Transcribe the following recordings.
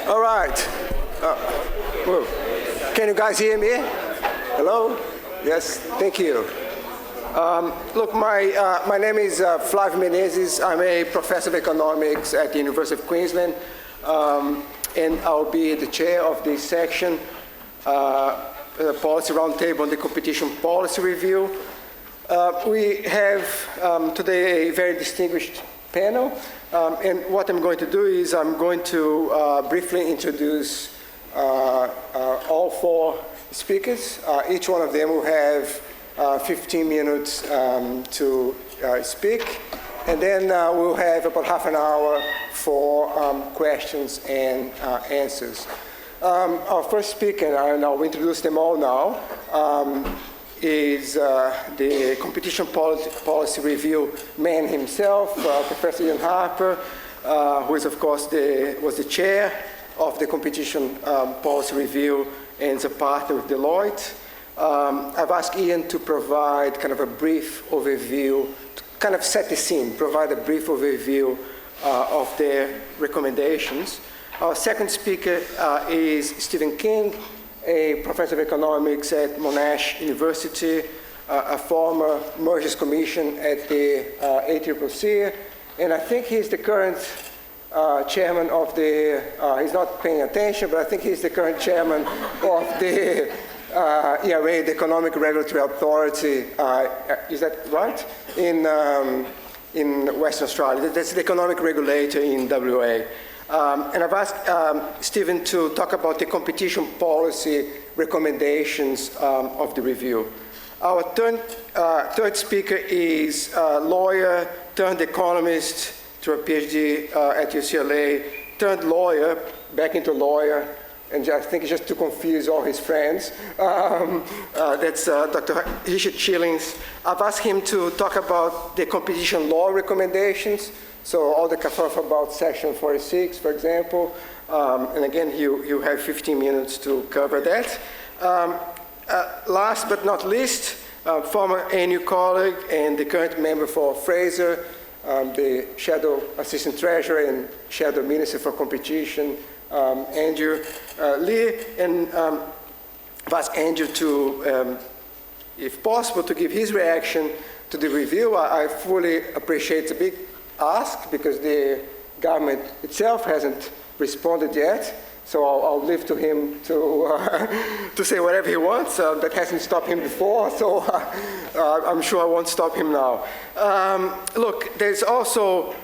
All right. Whoa. Can you guys hear me? Hello? Yes, thank you. Look, my name is Flavio Menezes. I'm a professor of economics at the University of Queensland, and I'll be the chair of this section, Policy Roundtable on the Competition Policy Review. We have today a very distinguished panel, and what I'm going to do is I'm going to briefly introduce all four speakers. Each one of them will have 15 minutes to speak, and then we'll have about half an hour for questions and answers. Our first speaker, and I'll introduce them all now, is the Competition Policy Review man himself, Professor Ian Harper, who is, of course, was the chair of the Competition Policy Review and is a partner with Deloitte. I've asked Ian to provide kind of a brief overview, to kind of set the scene, provide a brief overview of their recommendations. Our second speaker is Stephen King, a professor of economics at Monash University, a former Mergers Commission at the ACCC, and I think he's the current chairman of the, he's not paying attention, but I think he's the current chairman of the ERA, the Economic Regulatory Authority, is that right? In Western Australia. That's the economic regulator in WA. And I've asked Stephen to talk about the competition policy recommendations of the review. Our third speaker is a lawyer turned economist through a PhD at UCLA, turned lawyer, back into lawyer, and I think just to confuse all his friends. That's Dr. Scheelings. I've asked him to talk about the competition law recommendations, so all the kerfuffle about Section 46, for example, and again, you have 15 minutes to cover that. Last but not least, former ANU colleague and the current member for Fraser, the Shadow Assistant Treasurer and Shadow Minister for Competition, Andrew Leigh, and I've asked Andrew to, if possible, to give his reaction to the review. I fully appreciate it's a big ask because the government itself hasn't responded yet, so I'll leave to him to say whatever he wants. That hasn't stopped him before, so I'm sure I won't stop him now. Look, there's also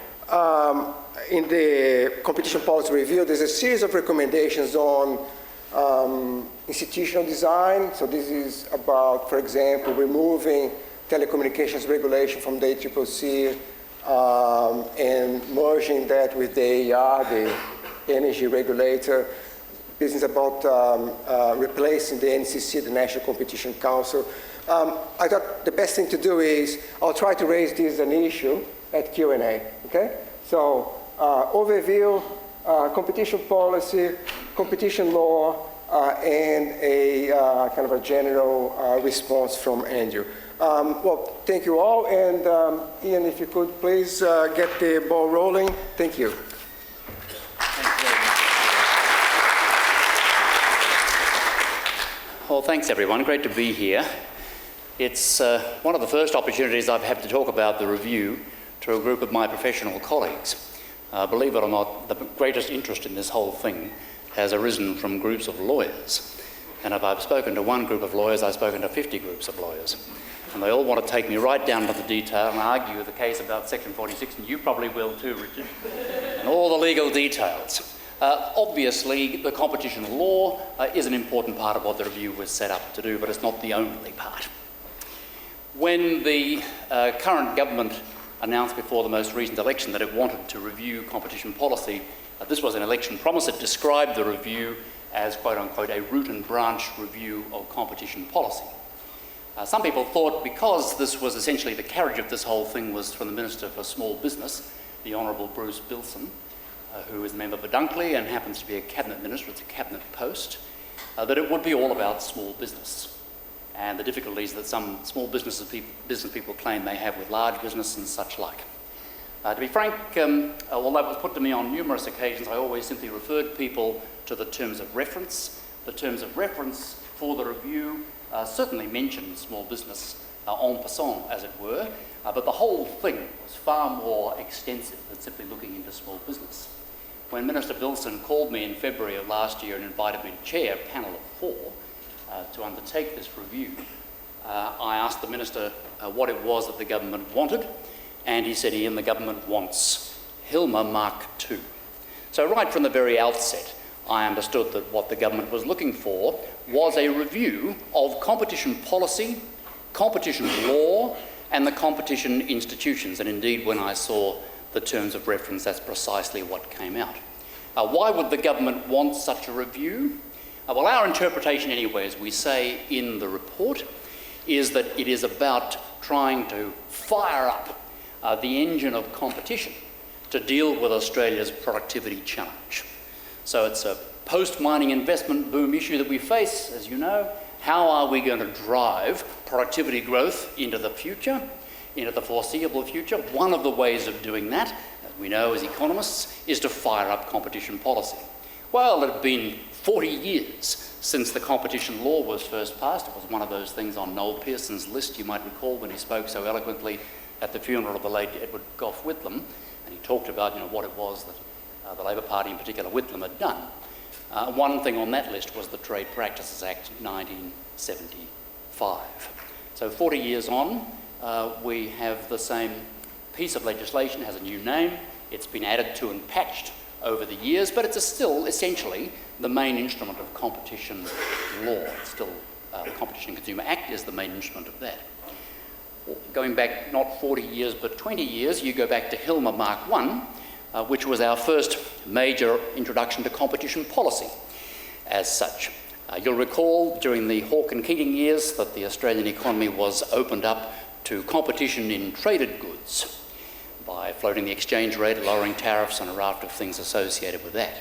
in the Competition Policy Review, there's a series of recommendations on institutional design. So this is about, for example, removing telecommunications regulation from the ACCC and merging that with the AER, the energy regulator. This is about replacing the NCC, the National Competition Council. I thought the best thing to do is I'll try to raise this as an issue at Q&A, okay? So overview, competition policy, competition law, and a kind of a general response from Andrew. Well, thank you all, and Ian, if you could please get the ball rolling. Thank you. Well, thanks everyone, great to be here. It's one of the first opportunities I've had to talk about the review to a group of my professional colleagues. Believe it or not, the greatest interest in this whole thing has arisen from groups of lawyers. And if I've spoken to one group of lawyers, I've spoken to 50 groups of lawyers. And they all want to take me right down to the detail and argue the case about Section 46, and you probably will too, Richard, and all the legal details. Obviously, the competition law is an important part of what the review was set up to do, but it's not the only part. When the current government announced before the most recent election that it wanted to review competition policy, this was an election promise. It described the review as, quote unquote, a root and branch review of competition policy. Some people thought because this was essentially the carriage of this whole thing was from the Minister for Small Business, the Honourable Bruce Bilson, who is a member for Dunkley and happens to be a cabinet minister, it's a cabinet post, that it would be all about small business and the difficulties that some small business people claim they have with large business and such like. To be frank, although it was put to me on numerous occasions, I always simply referred people to the terms of reference. The terms of reference for the review certainly mentioned small business en passant, as it were, but the whole thing was far more extensive than simply looking into small business. When Minister Bilson called me in February of last year and invited me to chair a panel of 4 to undertake this review, I asked the Minister what it was that the government wanted, and he said, Ian, the government wants Hilmer Mark II. So right from the very outset, I understood that what the government was looking for was a review of competition policy, competition law, and the competition institutions. And indeed, when I saw the terms of reference, that's precisely what came out. Why would the government want such a review? Well, our interpretation anyway, as we say in the report, is that it is about trying to fire up the engine of competition to deal with Australia's productivity challenge. So it's a post-mining investment boom issue that we face, as you know. How are we going to drive productivity growth into the future, into the foreseeable future? One of the ways of doing that, as we know as economists, is to fire up competition policy. Well, it had been 40 years since the competition law was first passed. It was one of those things on Noel Pearson's list, you might recall, when he spoke so eloquently at the funeral of the late Edward Gough Whitlam, and he talked about what it was that the Labor Party, in particular Whitlam, had done. One thing on that list was the Trade Practices Act 1975. So 40 years on, we have the same piece of legislation, has a new name. It's been added to and patched over the years, but it's still essentially the main instrument of competition law. It's still the Competition and Consumer Act is the main instrument of that. Going back not 40 years but 20 years, you go back to Hilmer Mark I, which was our first major introduction to competition policy as such. You'll recall during the Hawke and Keating years that the Australian economy was opened up to competition in traded goods by floating the exchange rate, lowering tariffs and a raft of things associated with that.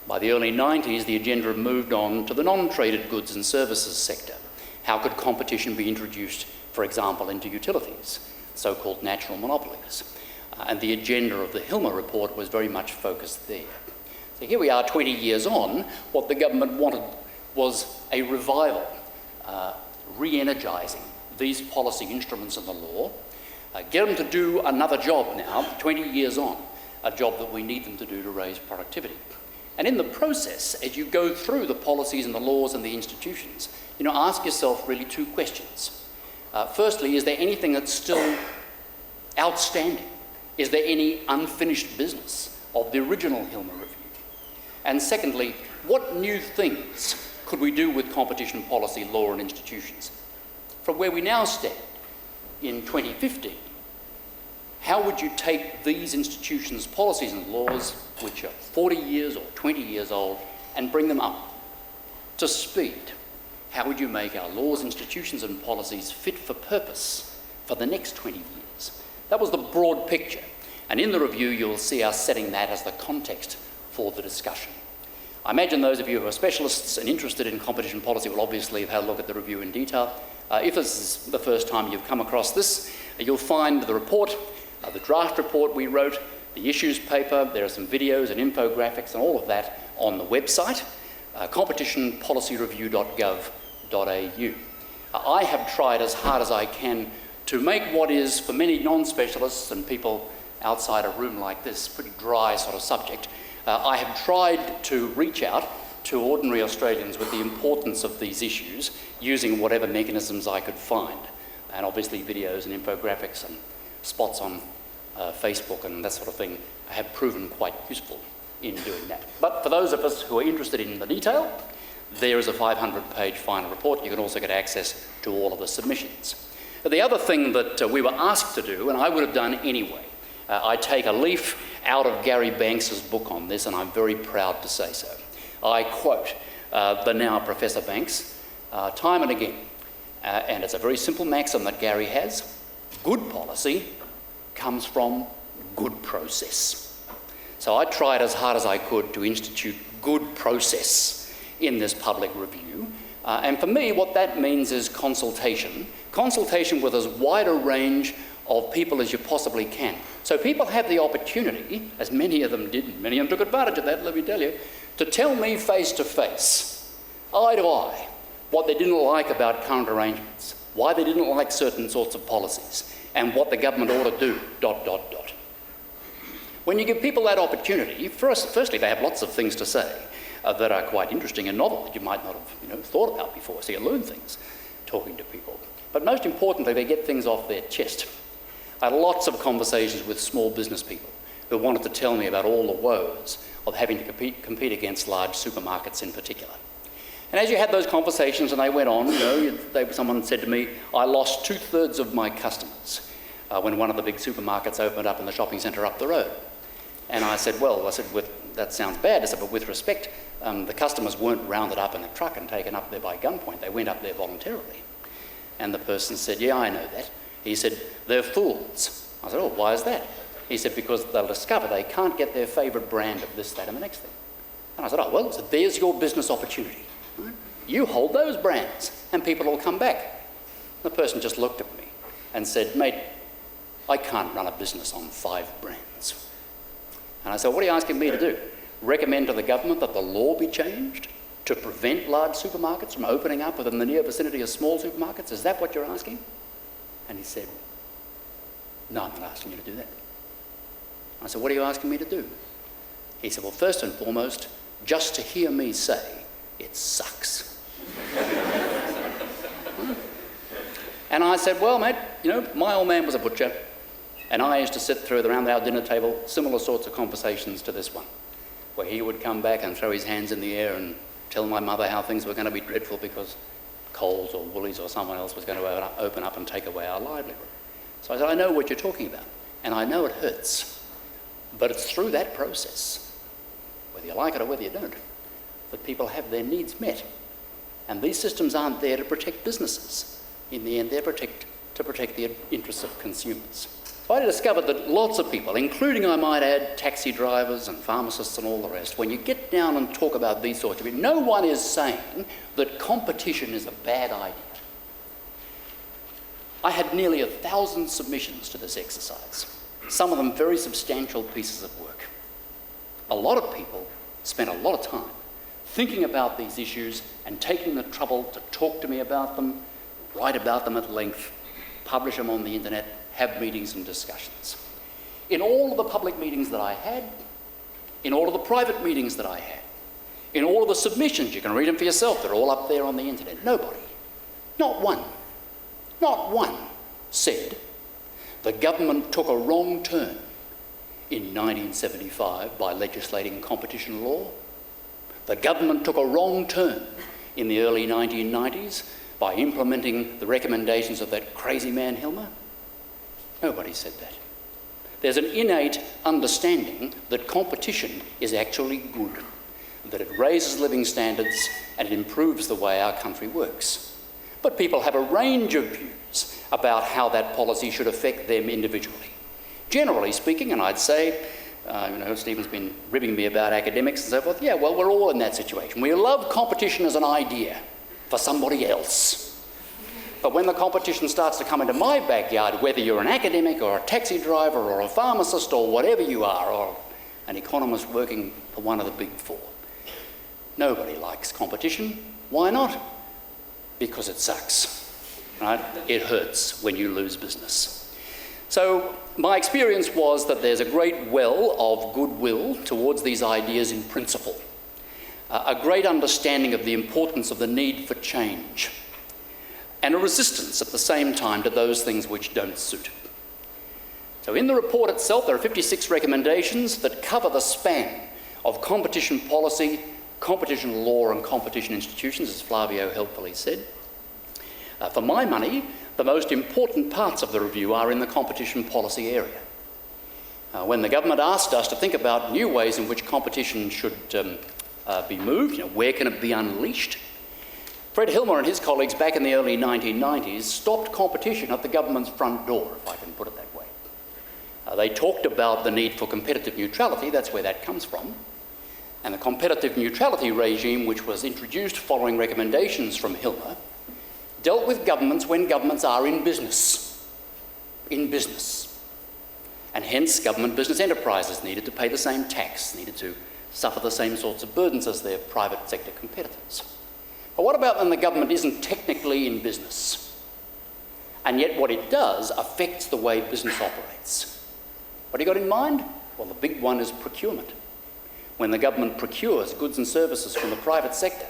By the early 90s, the agenda moved on to the non-traded goods and services sector. How could competition be introduced, for example, into utilities, so-called natural monopolies? And the agenda of the Hilmer report was very much focused there. So here we are 20 years on. What the government wanted was a revival, re-energising these policy instruments of the law, get them to do another job now, 20 years on, a job that we need them to do to raise productivity. And in the process, as you go through the policies and the laws and the institutions, ask yourself really 2 questions. Firstly, is there anything that's still outstanding? Is there any unfinished business of the original Hilmer review? And secondly, what new things could we do with competition policy, law and institutions? From where we now stand in 2015, how would you take these institutions, policies and laws, which are 40 years or 20 years old, and bring them up to speed? How would you make our laws, institutions and policies fit for purpose for the next 20 years? That was the broad picture. And in the review, you'll see us setting that as the context for the discussion. I imagine those of you who are specialists and interested in competition policy will obviously have had a look at the review in detail. If this is the first time you've come across this, you'll find the report, the draft report we wrote, the issues paper, there are some videos and infographics and all of that on the website, competitionpolicyreview.gov.au. I have tried as hard as I can to make what is, for many non-specialists and people outside a room like this, pretty dry sort of subject, I have tried to reach out to ordinary Australians with the importance of these issues using whatever mechanisms I could find. And obviously videos and infographics and spots on Facebook and that sort of thing have proven quite useful in doing that. But for those of us who are interested in the detail, there is a 500-page final report. You can also get access to all of the submissions. The other thing that we were asked to do, and I would have done anyway, I take a leaf out of Gary Banks's book on this, and I'm very proud to say so. I quote the now Professor Banks time and again, and it's a very simple maxim that Gary has: good policy comes from good process. So I tried as hard as I could to institute good process in this public review, and for me what that means is consultation with as wide a range of people as you possibly can. So people have the opportunity, as many of them did, and many of them took advantage of that, let me tell you, to tell me face to face, eye to eye, what they didn't like about current arrangements, why they didn't like certain sorts of policies, and what the government ought to do, ... When you give people that opportunity, firstly, they have lots of things to say that are quite interesting and novel that you might not have thought about before, so you learn things talking to people. But most importantly, they get things off their chest. I had lots of conversations with small business people who wanted to tell me about all the woes of having to compete against large supermarkets in particular. And as you had those conversations and they went on, someone said to me, I lost 2/3 of my customers when one of the big supermarkets opened up in the shopping centre up the road. And I said, that sounds bad. I said, but with respect, the customers weren't rounded up in a truck and taken up there by gunpoint. They went up there voluntarily. And the person said, yeah, I know that. He said, they're fools. I said, oh, why is that? He said, because they'll discover they can't get their favourite brand of this, that and the next thing. And I said, so there's your business opportunity. Right? You hold those brands and people will come back. The person just looked at me and said, mate, I can't run a business on 5 brands. And I said, what are you asking me to do? Recommend to the government that the law be changed to prevent large supermarkets from opening up within the near vicinity of small supermarkets? Is that what you're asking? And he said, no, I'm not asking you to do that. I said, what are you asking me to do? He said, well, first and foremost, just to hear me say, it sucks. And I said, well, mate, my old man was a butcher, and I used to sit through around our dinner table similar sorts of conversations to this one, where he would come back and throw his hands in the air and tell my mother how things were going to be dreadful because Coles or Woolies or someone else was going to open up and take away our livelihood. So I said, I know what you're talking about, and I know it hurts, but it's through that process, whether you like it or whether you don't, that people have their needs met. And these systems aren't there to protect businesses. In the end, they're to protect the interests of consumers. So I discovered that lots of people, including, I might add, taxi drivers and pharmacists and all the rest, when you get down and talk about these sorts of things, no one is saying that competition is a bad idea. I had nearly 1,000 submissions to this exercise, some of them very substantial pieces of work. A lot of people spent a lot of time thinking about these issues and taking the trouble to talk to me about them, write about them at length, publish them on the internet, have meetings and discussions. In all of the public meetings that I had, in all of the private meetings that I had, in all of the submissions, you can read them for yourself, they're all up there on the internet, nobody, not one said the government took a wrong turn in 1975 by legislating competition law. The government took a wrong turn in the early 1990s by implementing the recommendations of that crazy man Hilmer. Nobody said that. There's an innate understanding that competition is actually good, that it raises living standards and it improves the way our country works. But people have a range of views about how that policy should affect them individually. Generally speaking, and I'd say, Stephen's been ribbing me about academics and so forth, yeah, well, we're all in that situation. We love competition as an idea for somebody else. But when the competition starts to come into my backyard, whether you're an academic or a taxi driver or a pharmacist or whatever you are, or an economist working for one of the big 4, nobody likes competition. Why not? Because it sucks, right? It hurts when you lose business. So my experience was that there's a great well of goodwill towards these ideas in principle, a great understanding of the importance of the need for change, and a resistance at the same time to those things which don't suit. So in the report itself, there are 56 recommendations that cover the span of competition policy, competition law and competition institutions, as Flavio helpfully said. For my money, the most important parts of the review are in the competition policy area. When the government asked us to think about new ways in which competition should be moved, where can it be unleashed, Fred Hilmer and his colleagues back in the early 1990s stopped competition at the government's front door, if I can put it that way. They talked about the need for competitive neutrality, that's where that comes from, and the competitive neutrality regime, which was introduced following recommendations from Hilmer, dealt with governments when governments are in business. And hence government business enterprises needed to pay the same tax, needed to suffer the same sorts of burdens as their private sector competitors. But what about when the government isn't technically in business? And yet what it does affects the way business operates. What have you got in mind? Well, the big one is procurement. When the government procures goods and services from the private sector,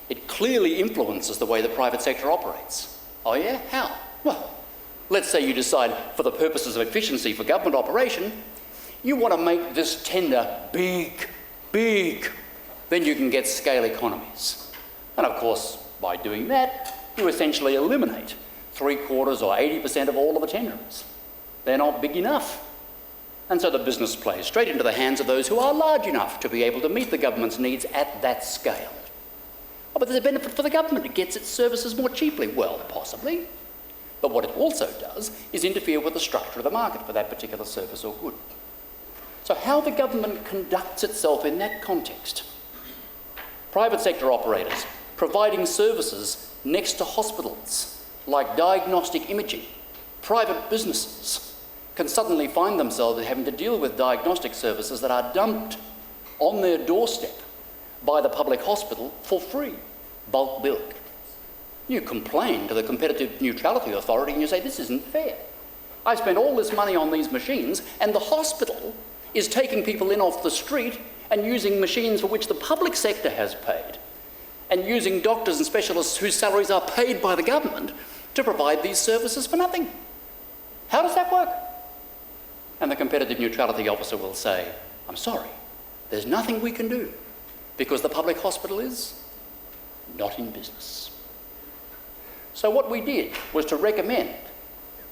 it clearly influences the way the private sector operates. Oh yeah? How? Well, let's say you decide for the purposes of efficiency for government operation, you want to make this tender big. Then you can get scale economies. And of course, by doing that, you essentially eliminate 3/4 or 80% of all of the tenderers. They're not big enough. And so the business plays straight into the hands of those who are large enough to be able to meet the government's needs at that scale. Oh, but there's a benefit for the government. It gets its services more cheaply. Well, possibly. But what it also does is interfere with the structure of the market for that particular service or good. So how the government conducts itself in that context. Private sector operators providing services next to hospitals, like diagnostic imaging, private businesses can suddenly find themselves having to deal with diagnostic services that are dumped on their doorstep by the public hospital for free, bulk billed. You complain to the Competitive Neutrality Authority and you say, this isn't fair. I spent all this money on these machines and the hospital is taking people in off the street and using machines for which the public sector has paid and using doctors and specialists whose salaries are paid by the government to provide these services for nothing. How does that work? And the Competitive Neutrality Officer will say, I'm sorry, there's nothing we can do because the public hospital is not in business. So what we did was to recommend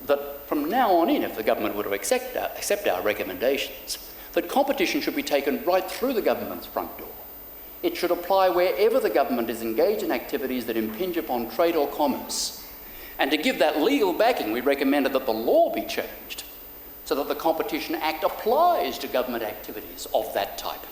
that from now on in, if the government were to accept our recommendations, that competition should be taken right through the government's front door. It should apply wherever the government is engaged in activities that impinge upon trade or commerce. And to give that legal backing, we recommended that the law be changed so that the Competition Act applies to government activities of that type.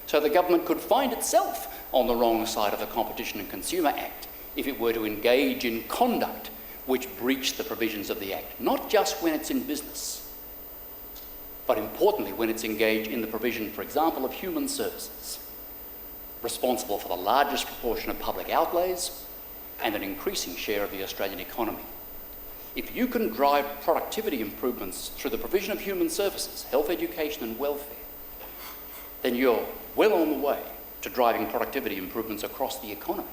So the government could find itself on the wrong side of the Competition and Consumer Act if it were to engage in conduct which breach the provisions of the Act, not just when it's in business, but importantly when it's engaged in the provision, for example, of human services, responsible for the largest proportion of public outlays and an increasing share of the Australian economy. If you can drive productivity improvements through the provision of human services, health, education and welfare, then you're well on the way to driving productivity improvements across the economy.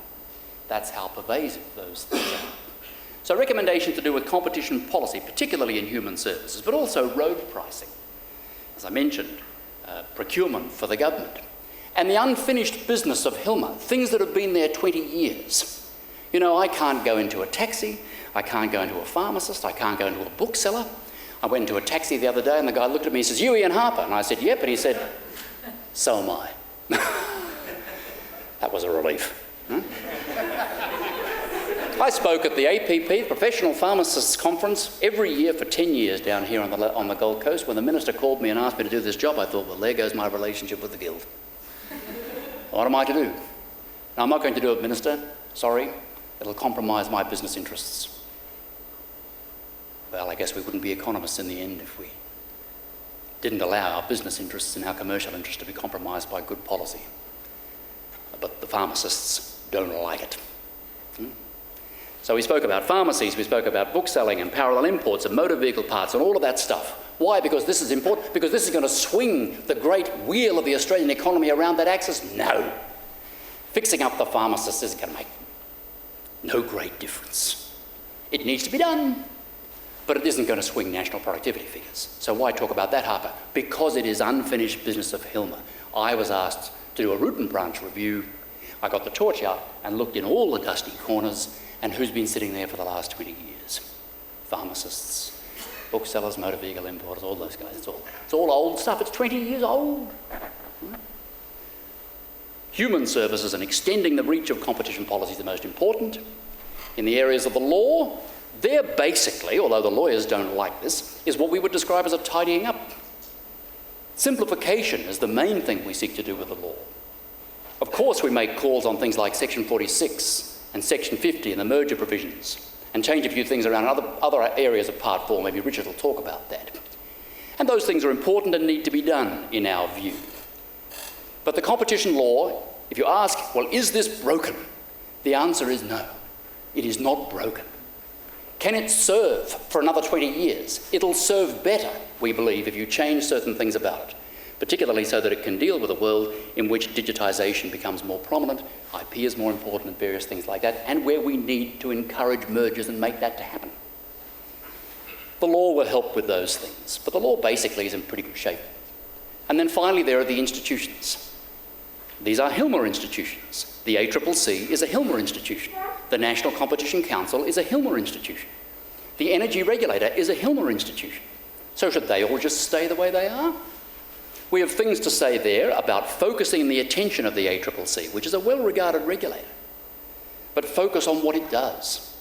That's how pervasive those things are. So recommendations to do with competition policy, particularly in human services, but also road pricing. As I mentioned, procurement for the government. And the unfinished business of Hilma, things that have been there 20 years. You know, I can't go into a taxi, I can't go into a pharmacist, I can't go into a bookseller. I went into a taxi the other day and the guy looked at me and says, "You Ian Harper?" And I said, "Yep." And he said, "So am I." That was a relief. Huh? I spoke at the APP, Professional Pharmacists Conference, every year for 10 years down here on the Gold Coast. When the minister called me and asked me to do this job, I thought, well, there goes my relationship with the Guild. What am I to do? Now, I'm not going to do it, Minister. Sorry. It'll compromise my business interests. Well, I guess we wouldn't be economists in the end if we didn't allow our business interests and our commercial interests to be compromised by good policy. But the pharmacists don't like it. So we spoke about pharmacies, we spoke about bookselling and parallel imports and motor vehicle parts and all of that stuff. Why? Because this is important? Because this is going to swing the great wheel of the Australian economy around that axis? No. Fixing up the pharmacists isn't going to make no great difference. It needs to be done, but it isn't going to swing national productivity figures. So why talk about that, Harper? Because it is unfinished business of Hilma. I was asked to do a root and branch review. I got the torch out and looked in all the dusty corners, and who's been sitting there for the last 20 years? Pharmacists, booksellers, motor vehicle importers, all those guys. It's all old stuff. It's 20 years old. Human services and extending the reach of competition policy is the most important. In the areas of the law, they're basically, although the lawyers don't like this, is what we would describe as a tidying up. Simplification is the main thing we seek to do with the law. Of course, we make calls on things like Section 46 and Section 50 and the merger provisions, and change a few things around other areas of Part 4. Maybe Richard will talk about that. And those things are important and need to be done, in our view. But the competition law, if you ask, well, is this broken? The answer is no. It is not broken. Can it serve for another 20 years? It'll serve better, we believe, if you change certain things about it, particularly so that it can deal with a world in which digitisation becomes more prominent, IP is more important, and various things like that, and where we need to encourage mergers and make that to happen. The law will help with those things, but the law basically is in pretty good shape. And then finally, there are the institutions. These are Hilmer institutions. The ACCC is a Hilmer institution. The National Competition Council is a Hilmer institution. The Energy Regulator is a Hilmer institution. So should they all just stay the way they are? We have things to say there about focusing the attention of the ACCC, which is a well-regarded regulator, but focus on what it does.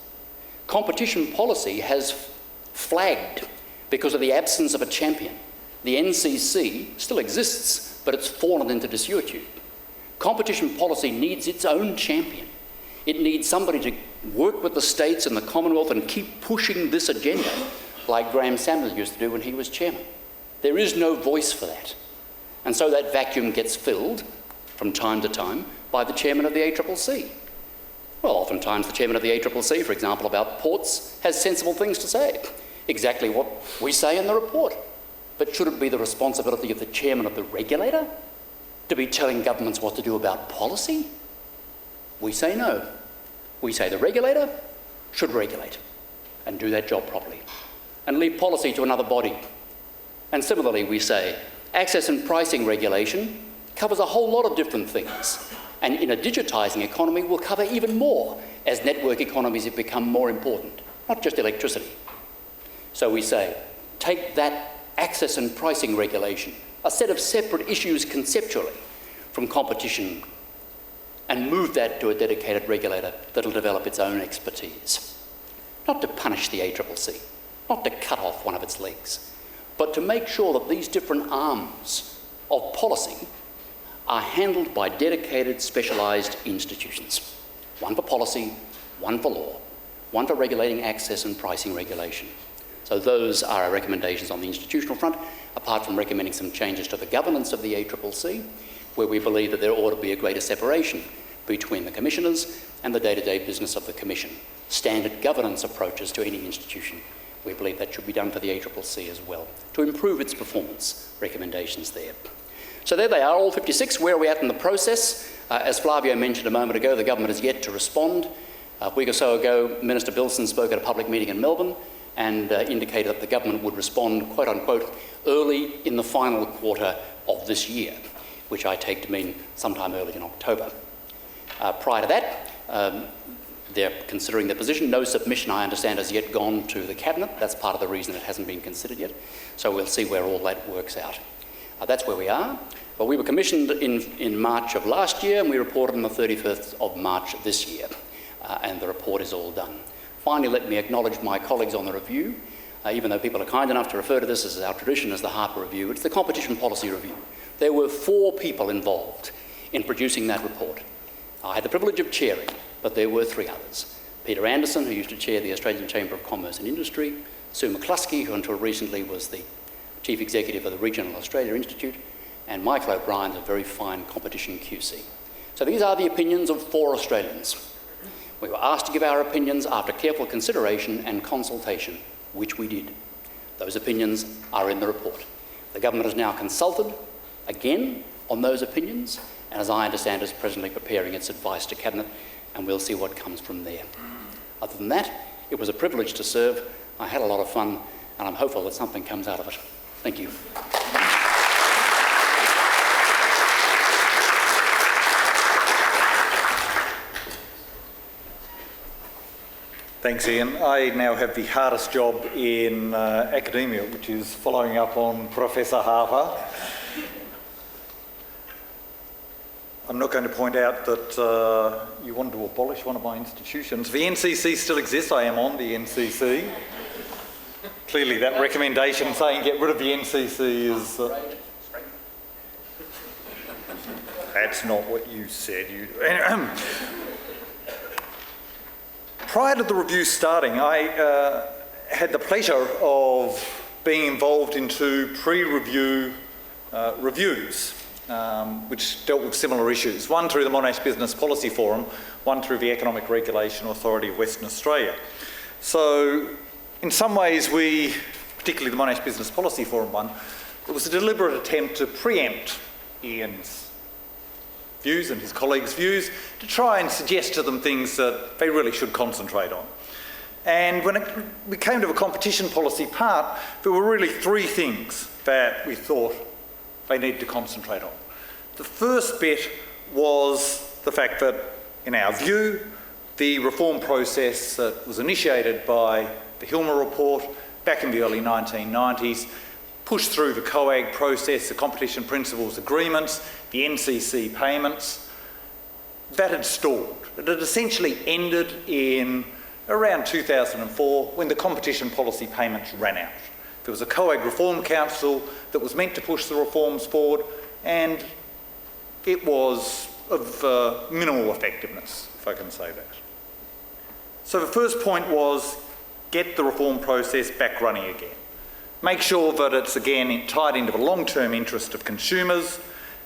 Competition policy has flagged because of the absence of a champion. The NCC still exists, but it's fallen into desuetude. Competition policy needs its own champion. It needs somebody to work with the states and the Commonwealth and keep pushing this agenda, like Graham Samuel used to do when he was chairman. There is no voice for that. And so that vacuum gets filled from time to time by the chairman of the ACCC. Well, oftentimes the chairman of the ACCC, for example, about ports, has sensible things to say. Exactly what we say in the report. But should it be the responsibility of the chairman of the regulator to be telling governments what to do about policy? We say no. We say the regulator should regulate and do that job properly and leave policy to another body. And similarly, we say access and pricing regulation covers a whole lot of different things, and in a digitising economy will cover even more as network economies have become more important, not just electricity. So we say, take that access and pricing regulation, a set of separate issues conceptually from competition, and move that to a dedicated regulator that'll develop its own expertise. Not to punish the ACCC, not to cut off one of its legs, but to make sure that these different arms of policy are handled by dedicated, specialised institutions. One for policy, one for law, one for regulating access and pricing regulation. So those are our recommendations on the institutional front, apart from recommending some changes to the governance of the ACCC, where we believe that there ought to be a greater separation between the commissioners and the day-to-day business of the Commission. Standard governance approaches to any institution. We believe that should be done for the ACCC as well, to improve its performance. Recommendations there. So there they are, all 56. Where are we at in the process? As Flavio mentioned a moment ago, the government has yet to respond. A week or so ago, Minister Bilson spoke at a public meeting in Melbourne and indicated that the government would respond, quote unquote, early in the final quarter of this year, which I take to mean sometime early in October. Prior to that, they're considering their position. No submission, I understand, has yet gone to the Cabinet. That's part of the reason it hasn't been considered yet. So we'll see where all that works out. That's where we are. Well, we were commissioned in March of last year, and we reported on the 31st of March this year, and the report is all done. Finally, let me acknowledge my colleagues on the review. Even though people are kind enough to refer to this as our tradition as the Harper Review, it's the Competition Policy Review. There were 4 people involved in producing that report. I had the privilege of chairing, but there were 3 others. Peter Anderson, who used to chair the Australian Chamber of Commerce and Industry, Sue McCluskey, who until recently was the Chief Executive of the Regional Australia Institute, and Michael O'Brien, a very fine competition QC. So these are the opinions of 4 Australians. We were asked to give our opinions after careful consideration and consultation, which we did. Those opinions are in the report. The government has now consulted again on those opinions, and as I understand is presently preparing its advice to Cabinet, and we'll see what comes from there. Other than that, it was a privilege to serve. I had a lot of fun, and I'm hopeful that something comes out of it. Thank you. Thanks, Ian. I now have the hardest job in academia, which is following up on Professor Harper. I'm not going to point out that you wanted to abolish one of my institutions. The NCC still exists. I am on the NCC. Clearly that recommendation saying get rid of the NCC is... That's not what you said. Prior to the review starting, I had the pleasure of being involved into pre-review reviews, which dealt with similar issues. One through the Monash Business Policy Forum, one through the Economic Regulation Authority of Western Australia. So in some ways we, particularly the Monash Business Policy Forum one, it was a deliberate attempt to preempt Ian's views and his colleagues' views to try and suggest to them things that they really should concentrate on. And when we came to the competition policy part, there were really three things that we thought they needed to concentrate on. The first bit was the fact that, in our view, the reform process that was initiated by the Hilmer report back in the early 1990s, pushed through the COAG process, the competition principles agreements, the NCC payments, that had stalled. It had essentially ended in around 2004 when the competition policy payments ran out. There was a COAG Reform Council that was meant to push the reforms forward, and it was of minimal effectiveness, if I can say that. So the first point was get the reform process back running again. Make sure that it's again tied into the long-term interest of consumers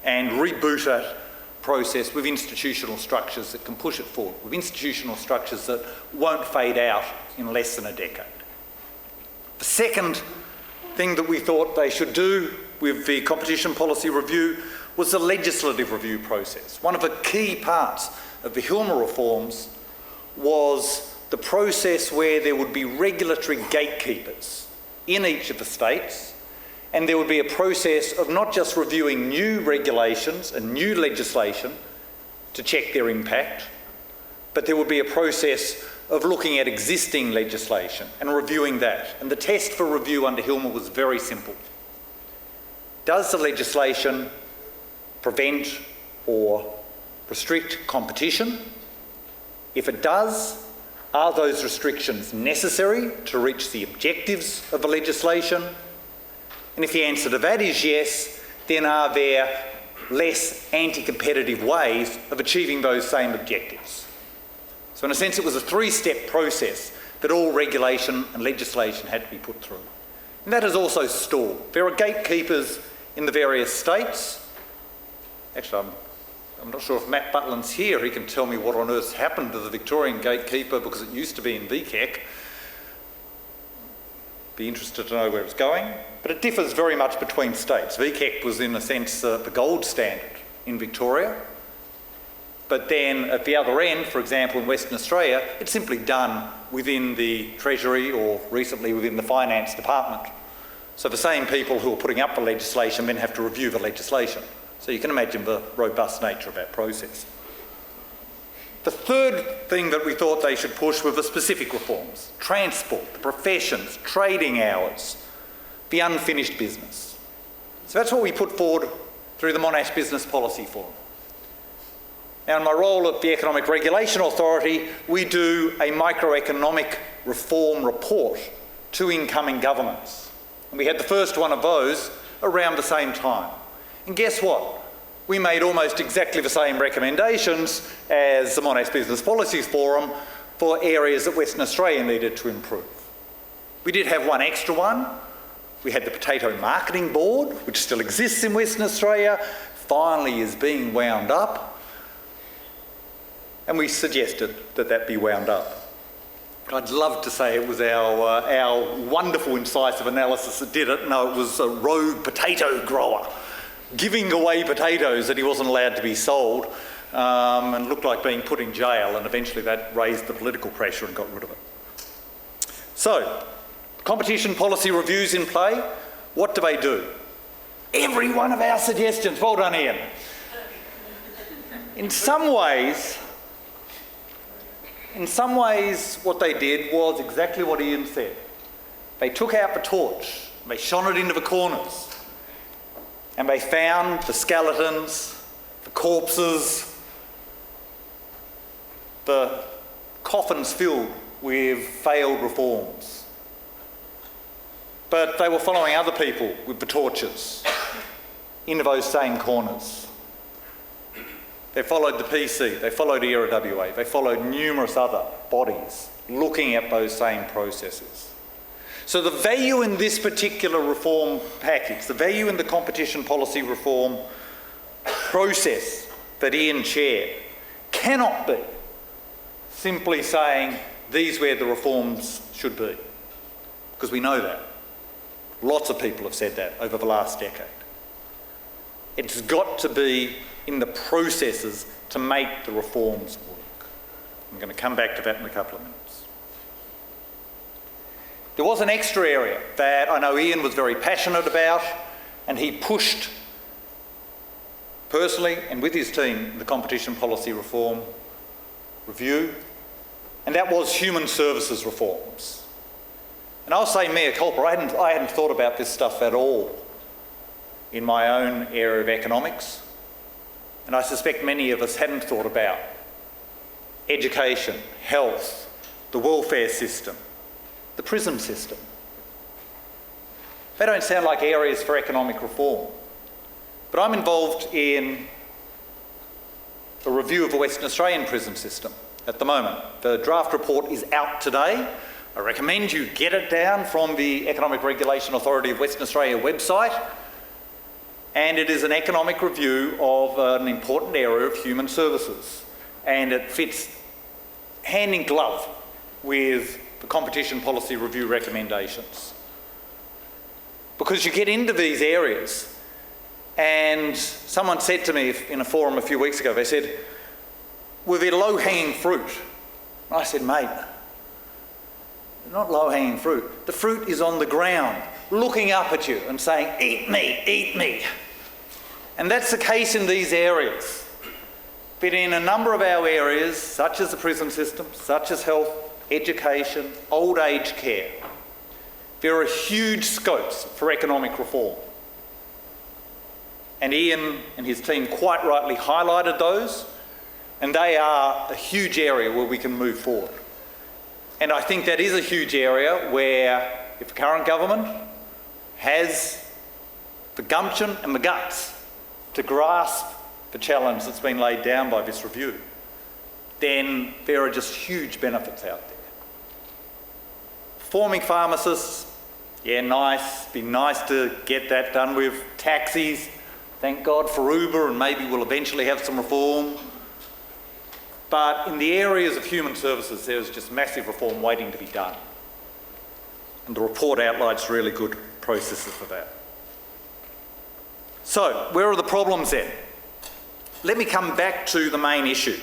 and reboot that process with institutional structures that can push it forward, with institutional structures that won't fade out in less than a decade. The second thing that we thought they should do with the competition policy review was the legislative review process. One of the key parts of the Hilmer reforms was the process where there would be regulatory gatekeepers in each of the states, and there would be a process of not just reviewing new regulations and new legislation to check their impact, but there would be a process of looking at existing legislation and reviewing that. And the test for review under Hilmer was very simple. Does the legislation prevent or restrict competition? If it does, are those restrictions necessary to reach the objectives of the legislation? And if the answer to that is yes, then are there less anti-competitive ways of achieving those same objectives? So in a sense, it was a three-step process that all regulation and legislation had to be put through. And that has also stalled. There are gatekeepers in the various states. Actually, I'm not sure if Matt Butlin's here. He can tell me what on earth's happened to the Victorian gatekeeper, because it used to be in VCAC. Be interested to know where it's going. But it differs very much between states. VCAC was, in a sense, the gold standard in Victoria. But then at the other end, for example, in Western Australia, it's simply done within the Treasury or recently within the Finance Department. So the same people who are putting up the legislation then have to review the legislation. So you can imagine the robust nature of that process. The third thing that we thought they should push were the specific reforms: transport, the professions, trading hours, the unfinished business. So that's what we put forward through the Monash Business Policy Forum. Now, in my role at the Economic Regulation Authority, we do a microeconomic reform report to incoming governments. And we had the first one of those around the same time. And guess what? We made almost exactly the same recommendations as the Monash Business Policies Forum for areas that Western Australia needed to improve. We did have one extra one. We had the Potato Marketing Board, which still exists in Western Australia, finally is being wound up. And we suggested that that be wound up. I'd love to say it was our wonderful incisive analysis that did it. No, it was a rogue potato grower giving away potatoes that he wasn't allowed to be sold, and looked like being put in jail, and eventually that raised the political pressure and got rid of it. So, competition policy reviews in play. What do they do? Every one of our suggestions. Well done, Ian. In some ways, what they did was exactly what Ian said. They took out the torch, they shone it into the corners, and they found the skeletons, the corpses, the coffins filled with failed reforms. But they were following other people with the torches into those same corners. They followed the PC, they followed ERA-WA, they followed numerous other bodies looking at those same processes. So the value in this particular reform package, the value in the competition policy reform process that Ian chaired, cannot be simply saying these are where the reforms should be, because we know that. Lots of people have said that over the last decade. It's got to be in the processes to make the reforms work. I'm going to come back to that in a couple of minutes. There was an extra area that I know Ian was very passionate about, and he pushed personally and with his team the competition policy reform review, and that was human services reforms. And I'll say mea culpa, I hadn't thought about this stuff at all in my own area of economics, and I suspect many of us hadn't thought about education, health, the welfare system, the prison system. They don't sound like areas for economic reform. But I'm involved in a review of the Western Australian prison system at the moment. The draft report is out today. I recommend you get it down from the Economic Regulation Authority of Western Australia website. And it is an economic review of an important area of human services. And it fits hand in glove with the competition policy review recommendations. Because you get into these areas, and someone said to me in a forum a few weeks ago, they said, "Were there low-hanging fruit?" And I said, "Mate, not low-hanging fruit. The fruit is on the ground, looking up at you and saying, 'Eat me, eat me.'" And that's the case in these areas. But in a number of our areas, such as the prison system, such as health, education, old age care, there are huge scopes for economic reform. And Ian and his team quite rightly highlighted those, and they are a huge area where we can move forward. And I think that is a huge area where, if the current government has the gumption and the guts to grasp the challenge that's been laid down by this review, then there are just huge benefits out there. Forming pharmacists, yeah, nice. Be nice to get that done with. Taxis, thank God for Uber, and maybe we'll eventually have some reform. But in the areas of human services, there's just massive reform waiting to be done. And the report outlines really good processes for that. So, where are the problems then? Let me come back to the main issue.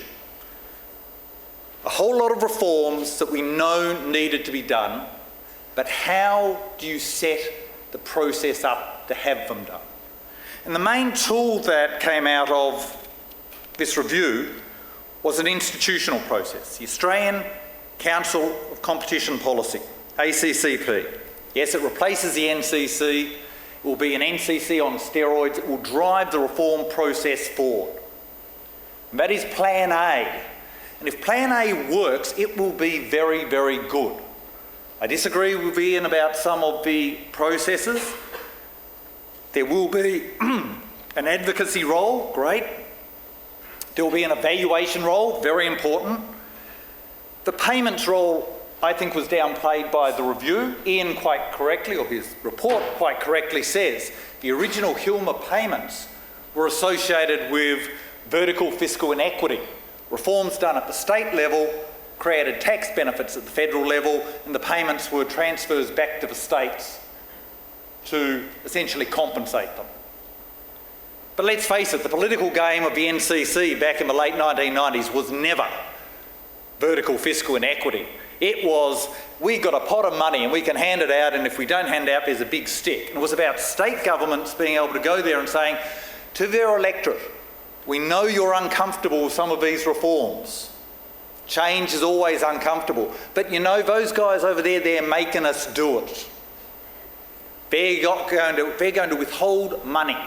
A whole lot of reforms that we know needed to be done, but how do you set the process up to have them done? And the main tool that came out of this review was an institutional process, the Australian Council of Competition Policy, ACCP. Yes, it replaces the NCC. It will be an NCC on steroids. It will drive the reform process forward. And that is Plan A. And if Plan A works, it will be very, very good. I disagree with Ian about some of the processes. There will be an advocacy role, great. There will be an evaluation role, very important. The payments role, I think, was downplayed by the review. Ian quite correctly, or his report quite correctly says, the original Hilmer payments were associated with vertical fiscal inequity. Reforms done at the state level created tax benefits at the federal level, and the payments were transfers back to the states to essentially compensate them. But let's face it, the political game of the NCC back in the late 1990s was never vertical fiscal inequity. It was, we got a pot of money and we can hand it out, and if we don't hand it out, there's a big stick. And it was about state governments being able to go there and saying to their electorate, we know you're uncomfortable with some of these reforms. Change is always uncomfortable. But you know, those guys over there, they're making us do it. They're going to withhold money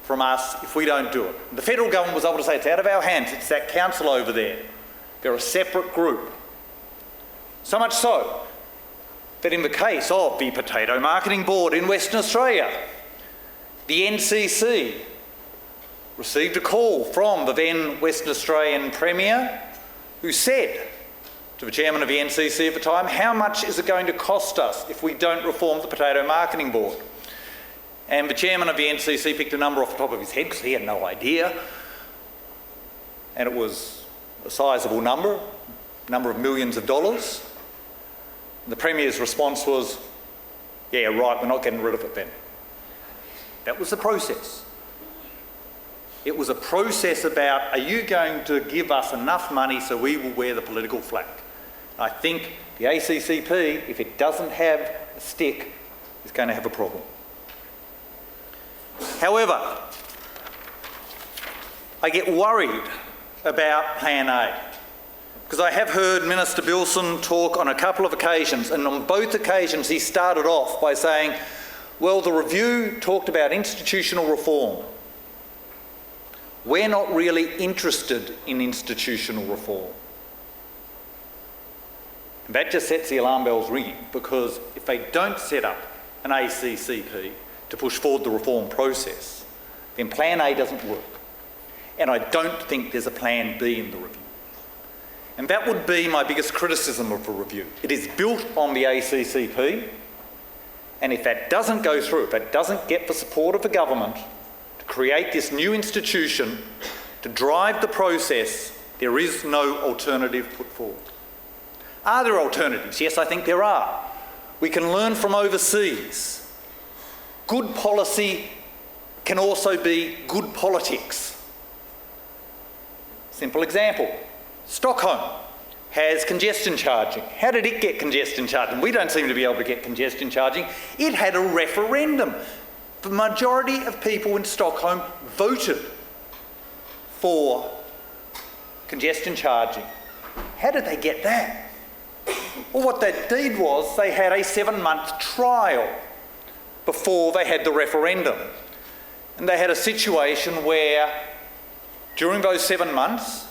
from us if we don't do it. The federal government was able to say, it's out of our hands, it's that council over there. They're a separate group. So much so that in the case of the Potato Marketing Board in Western Australia, the NCC received a call from the then Western Australian Premier who said to the chairman of the NCC at the time, how much is it going to cost us if we don't reform the Potato Marketing Board? And the chairman of the NCC picked a number off the top of his head because he had no idea. And it was a sizable number of millions of dollars. And the Premier's response was, yeah, right, we're not getting rid of it then. That was the process. It was a process about, are you going to give us enough money so we will wear the political flag? I think the ACCP, if it doesn't have a stick, is going to have a problem. However, I get worried about Plan A, because I have heard Minister Bilson talk on a couple of occasions, and on both occasions he started off by saying, well, the review talked about institutional reform. We're not really interested in institutional reform. And that just sets the alarm bells ringing, because if they don't set up an ACCP to push forward the reform process, then Plan A doesn't work. And I don't think there's a Plan B in the review. And that would be my biggest criticism of the review. It is built on the ACCP, and if that doesn't go through, if that doesn't get the support of the government to create this new institution to drive the process, there is no alternative put forward. Are there alternatives? Yes, I think there are. We can learn from overseas. Good policy can also be good politics. Simple example. Stockholm has congestion charging. How did it get congestion charging? We don't seem to be able to get congestion charging. It had a referendum. The majority of people in Stockholm voted for congestion charging. How did they get that? Well, what they did was they had a 7-month trial before they had the referendum. And they had a situation where during those 7 months,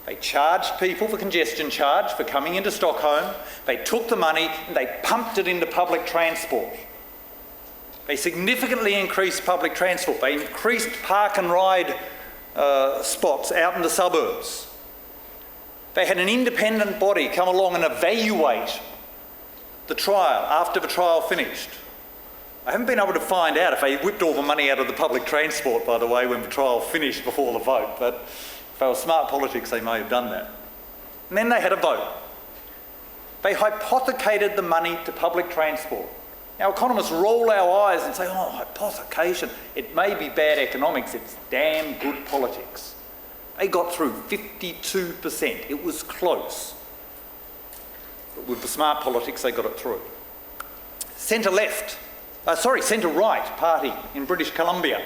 they charged people for congestion charge for coming into Stockholm. They took the money and they pumped it into public transport. They significantly increased public transport. They increased park and ride spots out in the suburbs. They had an independent body come along and evaluate the trial after the trial finished. I haven't been able to find out if they whipped all the money out of the public transport, by the way, when the trial finished before the vote, but if they were smart politics, they may have done that. And then they had a vote. They hypothecated the money to public transport. Now, economists roll our eyes and say, oh, hypothecation. It may be bad economics, it's damn good politics. They got through 52%. It was close. But with the smart politics, they got it through. Centre-right party in British Columbia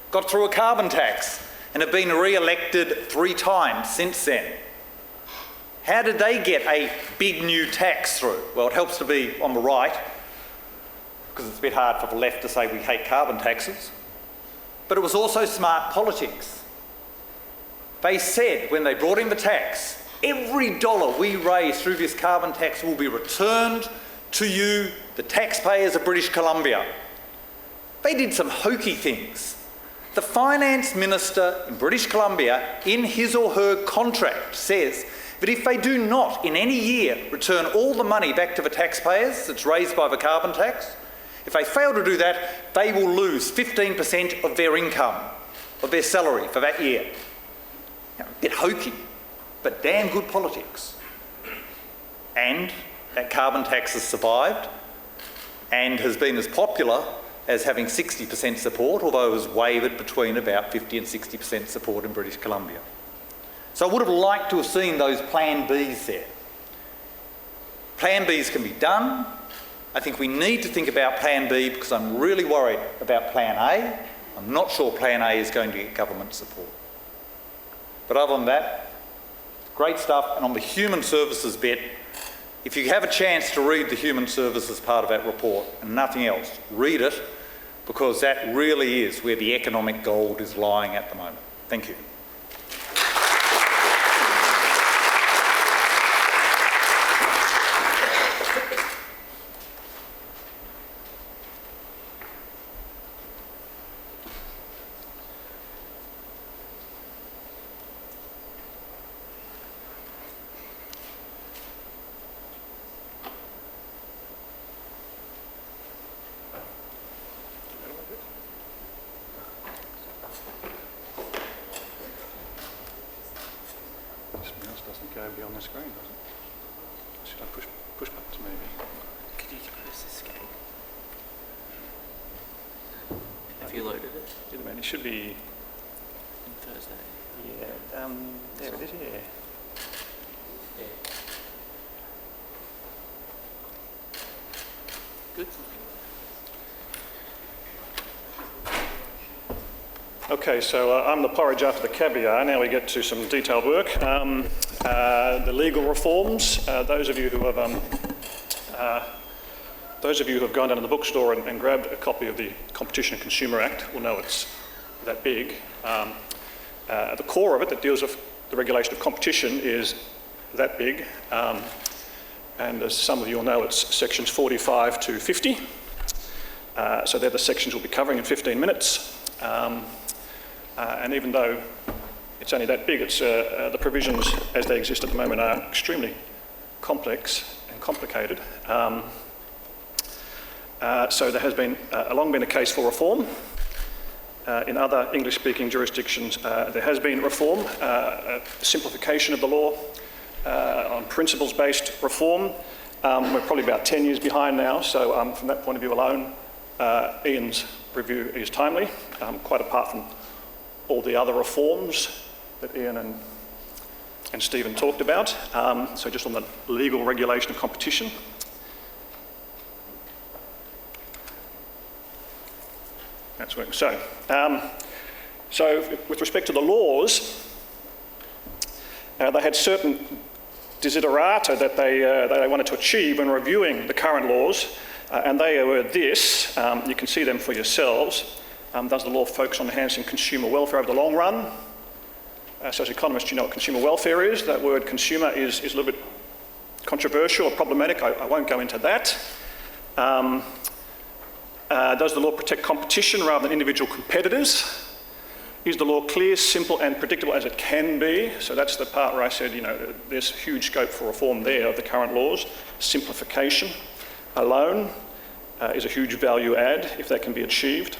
got through a carbon tax and have been re-elected 3 times since then. How did they get a big new tax through? Well, it helps to be on the right, because it's a bit hard for the left to say we hate carbon taxes. But it was also smart politics. They said, when they brought in the tax, every dollar we raise through this carbon tax will be returned to you, the taxpayers of British Columbia. They did some hokey things. The finance minister in British Columbia, in his or her contract, says that if they do not, in any year, return all the money back to the taxpayers that's raised by the carbon tax, if they fail to do that, they will lose 15% of their income, of their salary for that year. Now, a bit hokey, but damn good politics. And that carbon tax has survived and has been as popular as having 60% support, although it was wavered between about 50 and 60% support in British Columbia. So I would have liked to have seen those Plan Bs there. Plan Bs can be done. I think we need to think about Plan B because I'm really worried about Plan A. I'm not sure Plan A is going to get government support. But other than that, great stuff. And on the human services bit, if you have a chance to read the human services part of that report and nothing else, read it, because that really is where the economic gold is lying at the moment. Thank you. This mouse doesn't go beyond the screen, does it? Should I push buttons maybe? Could you press escape? Have you loaded it? Did it, man? It should be. On Thursday. Yeah. There it is. Yeah. Good. Okay, so I'm the porridge after the caviar. Now we get to some detailed work. The legal reforms. Those of you who have gone down to the bookstore and grabbed a copy of the Competition and Consumer Act will know it's that big. At the core of it, that deals with the regulation of competition, is that big. And as some of you will know, it's sections 45 to 50. So they're the sections we'll be covering in 15 minutes. And even though it's only that big, it's, the provisions as they exist at the moment are extremely complex and complicated. So there has been long been a case for reform. In other English-speaking jurisdictions, there has been reform, simplification of the law, on principles-based reform. We're probably about 10 years behind now, so from that point of view alone, Ian's review is timely, quite apart from all the other reforms that Ian and Stephen talked about. So just on the legal regulation of competition. That's working. So with respect to the laws, they had certain desiderata that they wanted to achieve when reviewing the current laws, and they were this. You can see them for yourselves. Does the law focus on enhancing consumer welfare over the long run? So as economists, you know what consumer welfare is. That word consumer is a little bit controversial or problematic. I won't go into that. Does the law protect competition rather than individual competitors? Is the law clear, simple and predictable as it can be? So that's the part where I said, you know, there's huge scope for reform there of the current laws. Simplification alone is a huge value add if that can be achieved.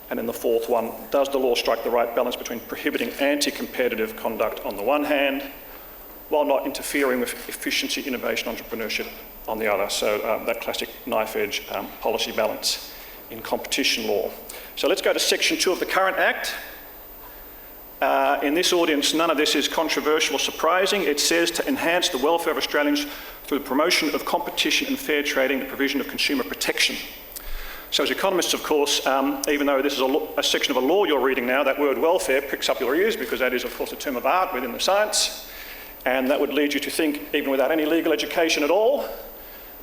And then the fourth one, does the law strike the right balance between prohibiting anti-competitive conduct on the one hand, while not interfering with efficiency, innovation, entrepreneurship on the other? So that classic knife-edge policy balance in competition law. So let's go to section 2 of the current Act. In this audience, none of this is controversial or surprising. It says to enhance the welfare of Australians through the promotion of competition and fair trading, the provision of consumer protection. So as economists, of course, even though this is a section of a law you're reading now, that word welfare pricks up your ears because that is, of course, a term of art within the science. And that would lead you to think, even without any legal education at all,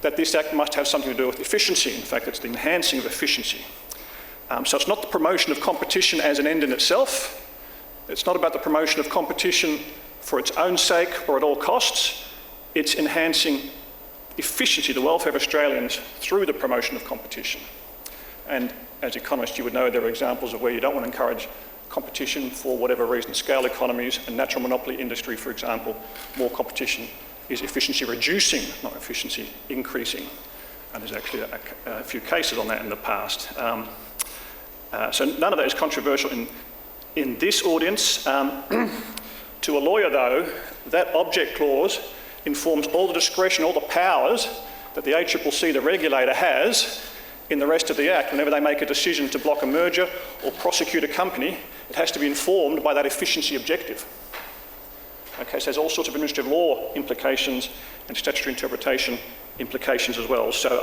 that this Act must have something to do with efficiency. In fact, it's the enhancing of efficiency. So it's not the promotion of competition as an end in itself. It's not about the promotion of competition for its own sake or at all costs. It's enhancing efficiency, the welfare of Australians, through the promotion of competition. And as economists, you would know there are examples of where you don't want to encourage competition for whatever reason. Scale economies and natural monopoly industry, for example, more competition is efficiency reducing, not efficiency increasing. And there's actually a few cases on that in the past. So none of that is controversial in this audience. To a lawyer, though, that object clause informs all the discretion, all the powers that the ACCC, the regulator, has in the rest of the Act. Whenever they make a decision to block a merger or prosecute a company, it has to be informed by that efficiency objective. Okay, so there's all sorts of administrative law implications and statutory interpretation implications as well. So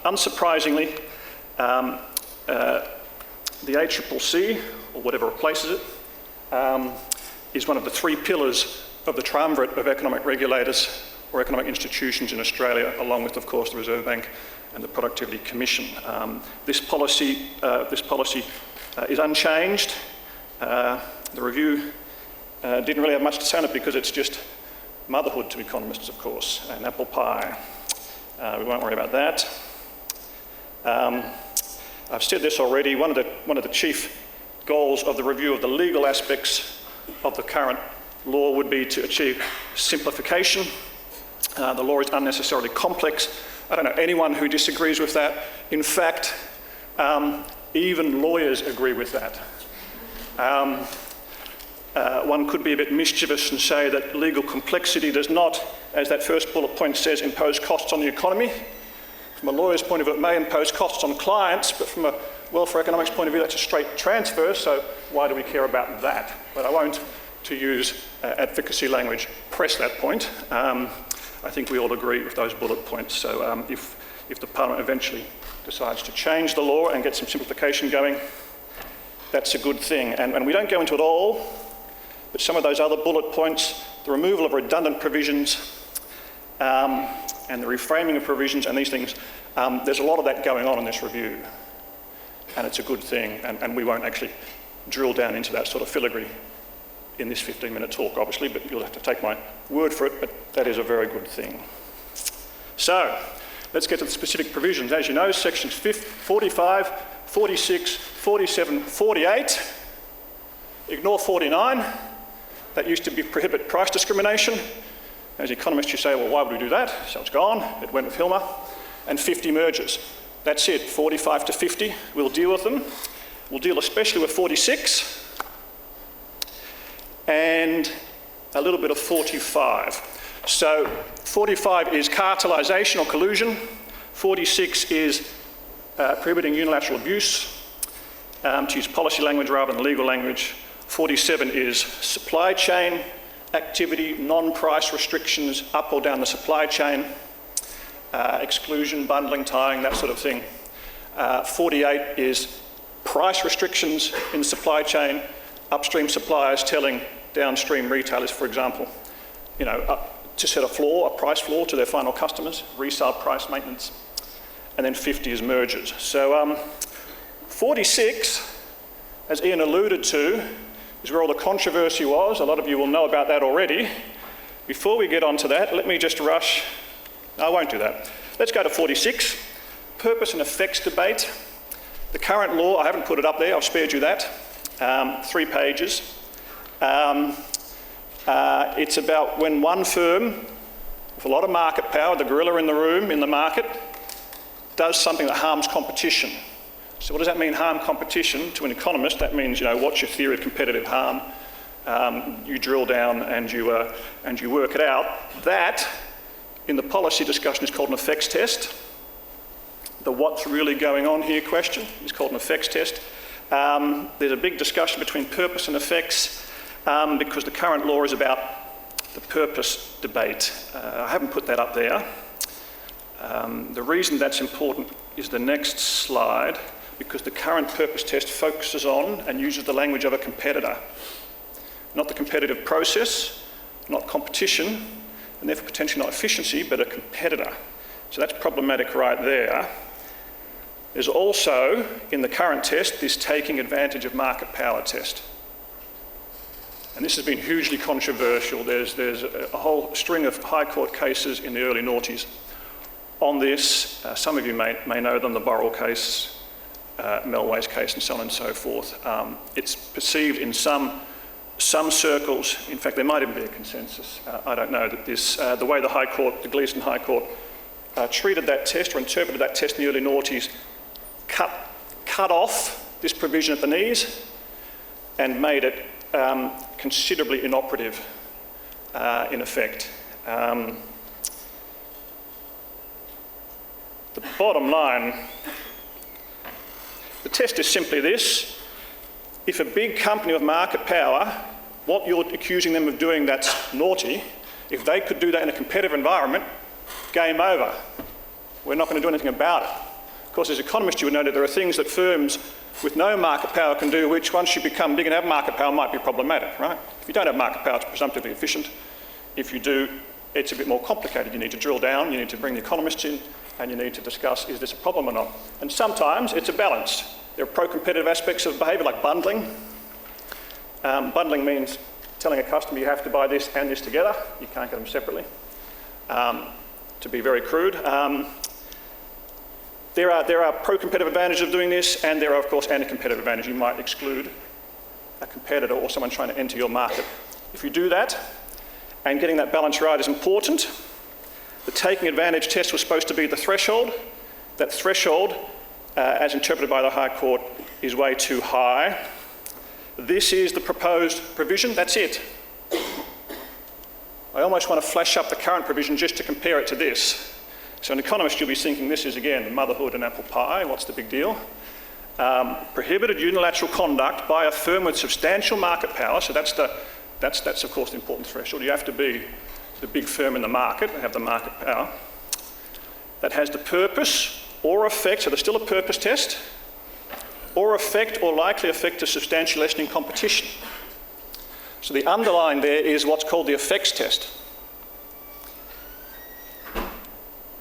unsurprisingly, the ACCC, or whatever replaces it, is one of the three pillars of the triumvirate of economic regulators or economic institutions in Australia, along with, of course, the Reserve Bank and the Productivity Commission. This policy is unchanged. The review didn't really have much to say on it because it's just motherhood to economists, of course, and apple pie. We won't worry about that. I've said this already. One of the chief goals of the review of the legal aspects of the current law would be to achieve simplification. The law is unnecessarily complex. I don't know anyone who disagrees with that. In fact, even lawyers agree with that. one could be a bit mischievous and say that legal complexity does not, as that first bullet point says, impose costs on the economy. From a lawyer's point of view, it may impose costs on clients, but from a welfare economics point of view, that's a straight transfer, so why do we care about that? But I won't, to use advocacy language, press that point. I think we all agree with those bullet points, so if the Parliament eventually decides to change the law and get some simplification going, that's a good thing. And we don't go into it all, but some of those other bullet points, the removal of redundant provisions, and the reframing of provisions and these things, there's a lot of that going on in this review. And it's a good thing, and we won't actually drill down into that sort of filigree in this 15-minute talk, obviously, but you'll have to take my word for it, but that is a very good thing. So, let's get to the specific provisions. As you know, sections 45, 46, 47, 48. Ignore 49. That used to be prohibit price discrimination. As economists, you say, well, why would we do that? So it's gone. It went with Hilmer. And 50 mergers. That's it, 45 to 50. We'll deal with them. We'll deal especially with 46 and a little bit of 45. So 45 is cartelisation or collusion. 46 is prohibiting unilateral abuse, to use policy language rather than legal language. 47 is supply chain activity, non-price restrictions up or down the supply chain, exclusion, bundling, tying, that sort of thing. 48 is price restrictions in the supply chain, upstream suppliers telling downstream retailers, for example, to set a floor, a price floor to their final customers, resale price maintenance. And then 50 is mergers. So 46, as Ian alluded to, is where all the controversy was. A lot of you will know about that already. Before we get on to that, let me just rush. No, I won't do that. Let's go to 46, purpose and effects debate. The current law, I haven't put it up there, I've spared you that, 3 pages. It's about when one firm with a lot of market power, the gorilla in the room, in the market, does something that harms competition. So what does that mean, harm competition? To an economist, that means, what's your theory of competitive harm? You drill down and you work it out. That, in the policy discussion, is called an effects test. The what's really going on here question is called an effects test. There's a big discussion between purpose and effects because the current law is about the purpose debate. I haven't put that up there. The reason that's important is the next slide, because the current purpose test focuses on and uses the language of a competitor. Not the competitive process, not competition, and therefore potentially not efficiency, but a competitor. So that's problematic right there. There's also, in the current test, this taking advantage of market power test. And this has been hugely controversial. There's a whole string of High Court cases in the early noughties on this. Some of you may know them, the Burrell case, Melway's case, and so on and so forth. It's perceived in some circles, in fact there might even be a consensus, I don't know, that this, the way the Gleeson High Court treated that test or interpreted that test in the early noughties, cut off this provision at the knees and made it considerably inoperative in effect. The bottom line, the test is simply this: if a big company with market power, what you're accusing them of doing that's naughty, if they could do that in a competitive environment, game over. We're not going to do anything about it. Of course, as economists, you would know that there are things that firms with no market power can do, which once you become big and have market power might be problematic, right? If you don't have market power, it's presumptively efficient. If you do, it's a bit more complicated. You need to drill down, you need to bring the economists in, and you need to discuss, is this a problem or not? And sometimes it's a balance. There are pro-competitive aspects of behaviour like bundling. Bundling means telling a customer you have to buy this and this together. You can't get them separately, to be very crude. There are pro-competitive advantages of doing this, and there are, of course, anti-competitive advantages. You might exclude a competitor or someone trying to enter your market. If you do that, and getting that balance right is important. The taking advantage test was supposed to be the threshold. That threshold, as interpreted by the High Court, is way too high. This is the proposed provision, that's it. I almost want to flash up the current provision just to compare it to this. So an economist, you'll be thinking this is, again, motherhood and apple pie, what's the big deal? Prohibited unilateral conduct by a firm with substantial market power, so that's of course the important threshold. You have to be the big firm in the market and have the market power. That has the purpose or effect, so there's still a purpose test, or effect or likely effect of substantial lessening competition. So the underline there is what's called the effects test.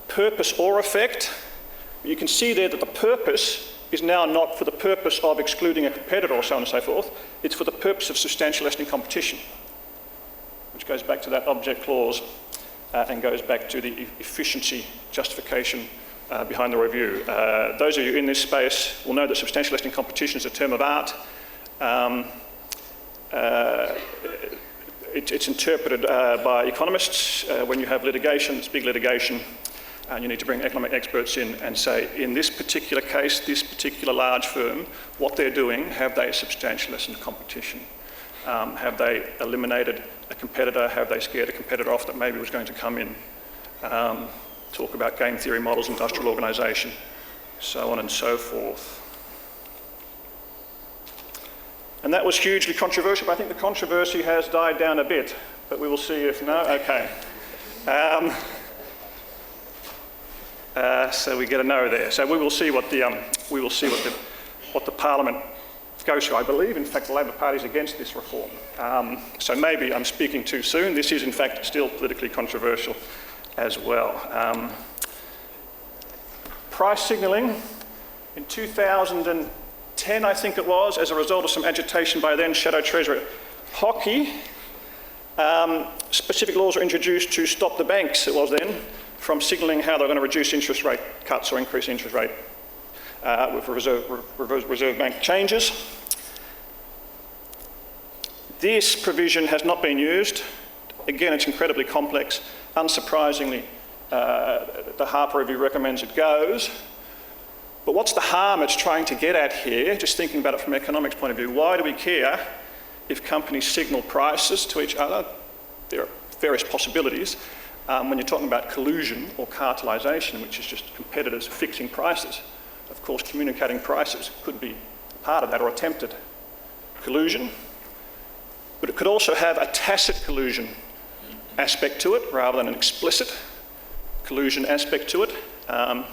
Purpose or effect, you can see there that the purpose is now not for the purpose of excluding a competitor or so on and so forth, it's for the purpose of substantial lessening competition, which goes back to that object clause and goes back to the efficiency justification behind the review. Those of you in this space will know that substantial lessening competition is a term of art. It's interpreted by economists when you have litigation, it's big litigation, and you need to bring economic experts in and say, in this particular case, this particular large firm, what they're doing, have they substantially lessened competition? Have they eliminated a competitor? Have they scared a competitor off that maybe was going to come in? Talk about game theory models, industrial organisation, so on and so forth. And that was hugely controversial, but I think the controversy has died down a bit, but we will see if no, okay. So we get a no there. So we will see what the Parliament goes to. I believe, in fact, the Labor Party is against this reform. So maybe I'm speaking too soon. This is, in fact, still politically controversial as well. Price signalling in 2010, I think it was, as a result of some agitation by then Shadow Treasurer Hockey, specific laws were introduced to stop the banks, it was then, from signalling how they're going to reduce interest rate cuts or increase interest rate with Reserve Bank changes. This provision has not been used. Again, it's incredibly complex. Unsurprisingly, the Harper Review recommends it goes. But what's the harm it's trying to get at here? Just thinking about it from an economics point of view, why do we care if companies signal prices to each other? There are various possibilities. When you're talking about collusion or cartelisation, which is just competitors fixing prices, of course, communicating prices could be part of that, or attempted collusion. But it could also have a tacit collusion aspect to it rather than an explicit collusion aspect to it. A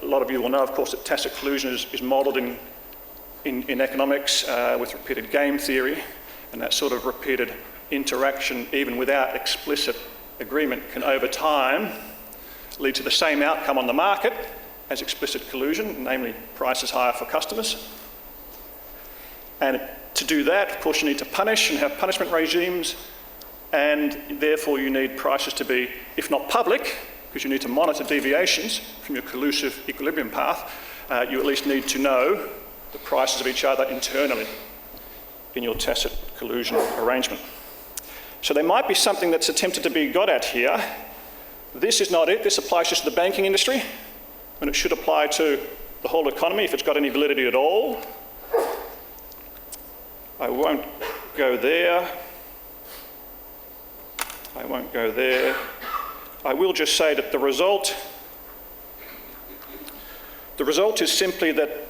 lot of you will know, of course, that tacit collusion is modelled in economics with repeated game theory, and that sort of repeated interaction, even without explicit agreement, can over time lead to the same outcome on the market as explicit collusion, namely prices higher for customers. And to do that, of course, you need to punish and have punishment regimes, and therefore you need prices to be, if not public, because you need to monitor deviations from your collusive equilibrium path, you at least need to know the prices of each other internally in your tacit collusion arrangement. So there might be something that's attempted to be got at here. This is not it. This applies just to the banking industry, and it should apply to the whole economy if it's got any validity at all. I won't go there. I won't go there. I will just say that the result is simply that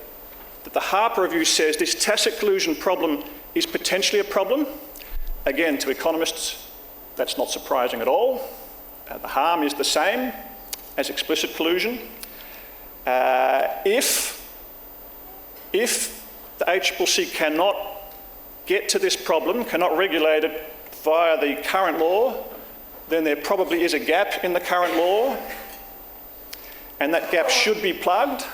the Harper Review says this tacit collusion problem is potentially a problem. Again, to economists, that's not surprising at all. The harm is the same as explicit collusion. If the ACCC cannot get to this problem, cannot regulate it via the current law, then there probably is a gap in the current law, and that gap should be plugged.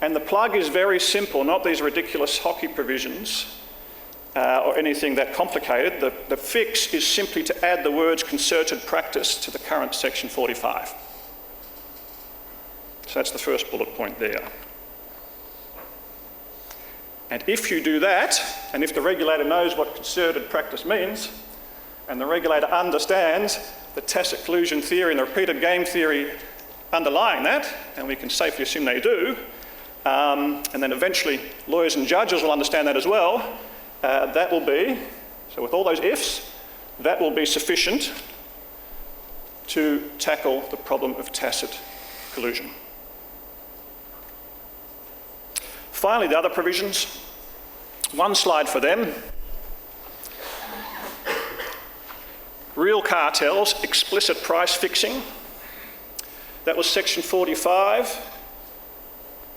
And the plug is very simple, not these ridiculous hockey provisions or anything that complicated. The fix is simply to add the words concerted practice to the current section 45. So that's the first bullet point there. And if you do that, and if the regulator knows what concerted practice means, and the regulator understands the tacit collusion theory and the repeated game theory underlying that, and we can safely assume they do, and then eventually lawyers and judges will understand that as well, that will be, so with all those ifs, that will be sufficient to tackle the problem of tacit collusion. Finally, the other provisions, one slide for them. Real cartels, explicit price fixing. That was section 45.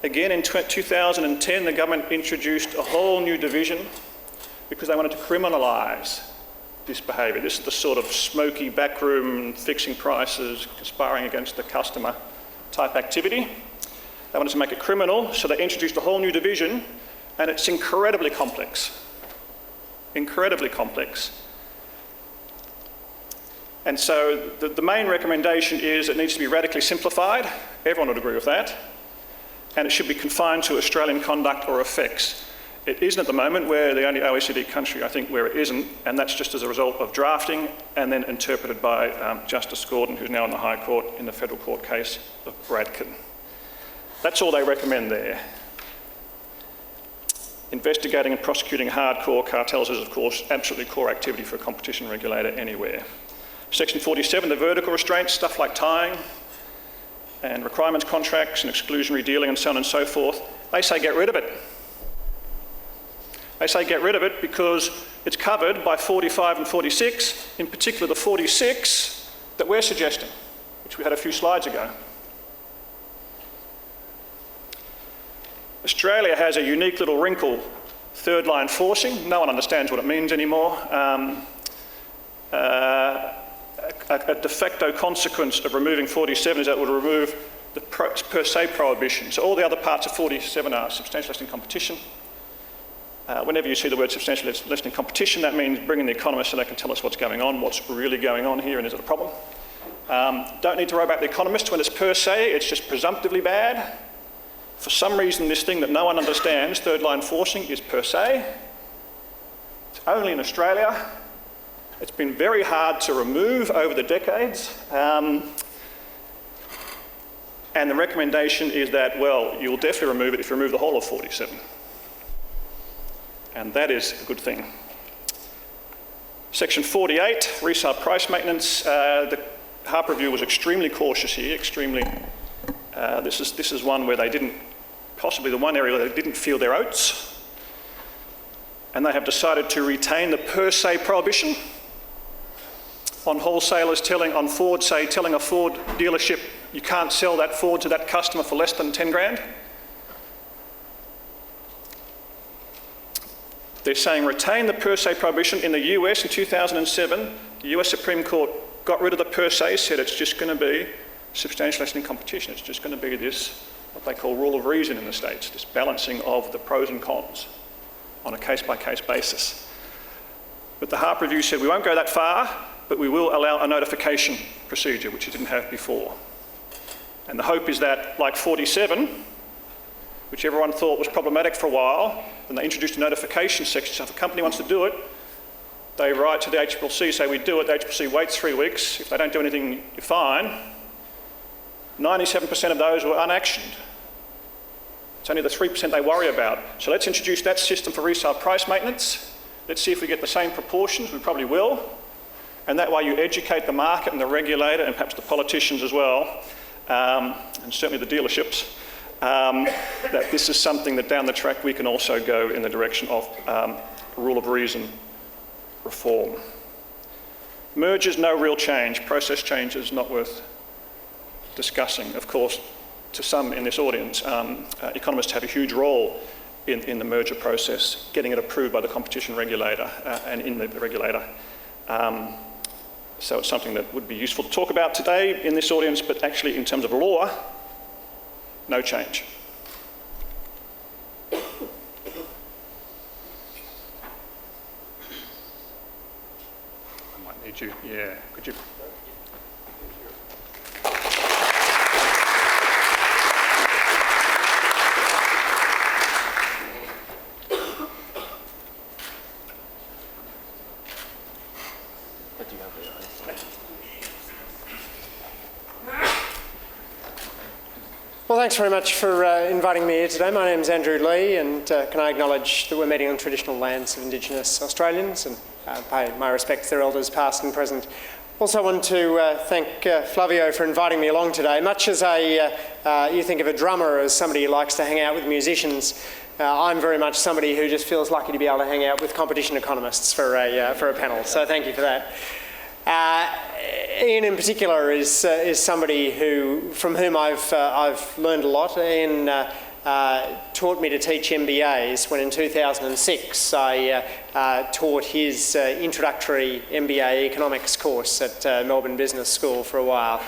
Again, in 2010, the government introduced a whole new division because they wanted to criminalise this behaviour. This is the sort of smoky backroom, fixing prices, conspiring against the customer type activity. They wanted to make it criminal, so they introduced a whole new division, and it's incredibly complex. Incredibly complex. And so the main recommendation is it needs to be radically simplified. Everyone would agree with that. And it should be confined to Australian conduct or effects. It isn't at the moment. We're the only OECD country, I think, where it isn't, and that's just as a result of drafting and then interpreted by Justice Gordon, who's now in the High Court in the federal court case of Bradkin. That's all they recommend there. Investigating and prosecuting hardcore cartels is, of course, absolutely core activity for a competition regulator anywhere. Section 47, the vertical restraints, stuff like tying and requirements contracts and exclusionary dealing and so on and so forth, they say get rid of it. They say get rid of it because it's covered by 45 and 46, in particular the 46 that we're suggesting, which we had a few slides ago. Australia has a unique little wrinkle, third line forcing. No one understands what it means anymore. A de facto consequence of removing 47 is that it would remove the per se prohibition. So all the other parts of 47 are substantially lessening competition. Whenever you see the word substantially lessening competition, that means bringing the economists so they can tell us what's going on, what's really going on here, and is it a problem? Don't need to worry about the economists when it's per se, it's just presumptively bad. For some reason, this thing that no one understands, third line forcing, is per se. It's only in Australia. It's been very hard to remove over the decades. And the recommendation is that, well, you'll definitely remove it if you remove the whole of 47. And that is a good thing. Section 48, resale price maintenance. The Harper review was extremely cautious here, this is one where they didn't, possibly the one area where they didn't feel their oats. And they have decided to retain the per se prohibition on wholesalers telling a Ford dealership, you can't sell that Ford to that customer for less than 10 grand. They're saying retain the per se prohibition. In the US in 2007, the US Supreme Court got rid of the per se, said it's just going to be substantial lessening competition. It's just going to be this, what they call rule of reason in the States, this balancing of the pros and cons on a case-by-case basis. But the Harper review said we won't go that far, but we will allow a notification procedure, which you didn't have before. And the hope is that, like 47, which everyone thought was problematic for a while, then they introduced a notification section. So if a company wants to do it, they write to the ACCC, say we do it, the ACCC waits 3 weeks. If they don't do anything, you're fine. 97% of those were unactioned. It's only the 3% they worry about. So let's introduce that system for resale price maintenance. Let's see if we get the same proportions. We probably will. And that way you educate the market and the regulator and perhaps the politicians as well, and certainly the dealerships, that this is something that down the track we can also go in the direction of rule of reason reform. Mergers, no real change. Process changes, not worth discussing. Of course, to some in this audience, economists have a huge role in the merger process, getting it approved by the competition regulator and in the regulator. So it's something that would be useful to talk about today in this audience, but actually in terms of law, no change. I might need you, yeah, could you? Well, thanks very much for inviting me here today. My name is Andrew Leigh, and can I acknowledge that we're meeting on traditional lands of Indigenous Australians and pay my respects to their elders past and present. Also want to thank Flavio for inviting me along today. Much as you think of a drummer as somebody who likes to hang out with musicians, I'm very much somebody who just feels lucky to be able to hang out with competition economists for a panel. So thank you for that. Ian in particular is somebody from whom I've learned a lot. Ian taught me to teach MBAs when in 2006 I taught his introductory MBA economics course at Melbourne Business School for a while.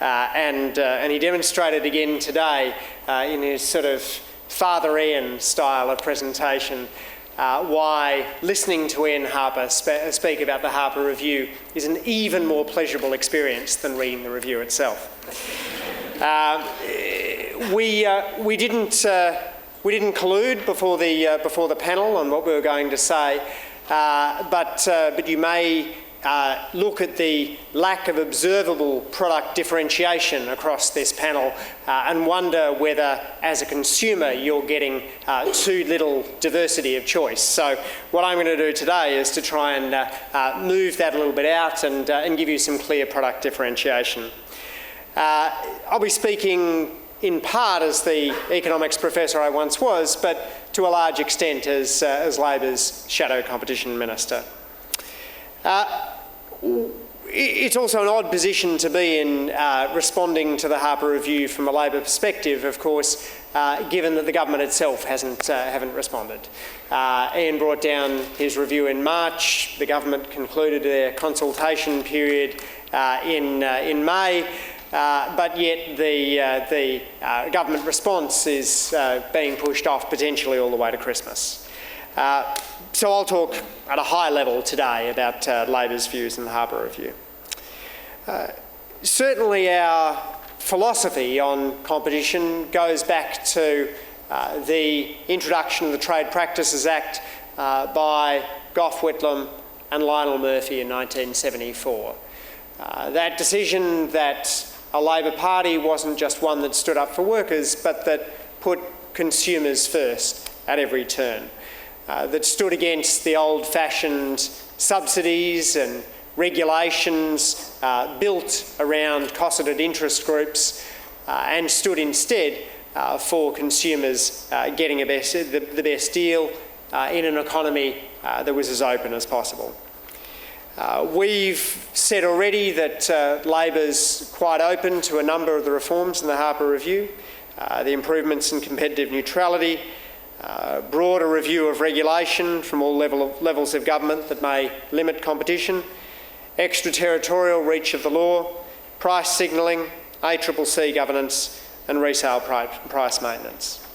And he demonstrated again today in his sort of Father Ian style of presentation why listening to Ian Harper speak about the Harper Review is an even more pleasurable experience than reading the review itself. We didn't collude before the panel on what we were going to say, but you may look at the lack of observable product differentiation across this panel and wonder whether, as a consumer, you're getting too little diversity of choice. So what I'm going to do today is to try and move that a little bit out and give you some clear product differentiation. I'll be speaking in part as the economics professor I once was, but to a large extent as Labor's shadow competition minister. It's also an odd position to be in responding to the Harper Review from a Labor perspective, of course, given that the government itself haven't responded. Ian brought down his review in March. The government concluded their consultation period in May, but yet the government response is being pushed off potentially all the way to Christmas. So I'll talk at a high level today about Labor's views in the Harper Review. Certainly our philosophy on competition goes back to the introduction of the Trade Practices Act by Gough Whitlam and Lionel Murphy in 1974. That decision that a Labor Party wasn't just one that stood up for workers, but that put consumers first at every turn. That stood against the old-fashioned subsidies and regulations built around cosseted interest groups and stood instead for consumers getting the best deal in an economy that was as open as possible. We've said already that Labor's quite open to a number of the reforms in the Harper Review, the improvements in competitive neutrality, broader review of regulation from all levels of government that may limit competition, extraterritorial reach of the law, price signalling, ACCC governance and resale price maintenance.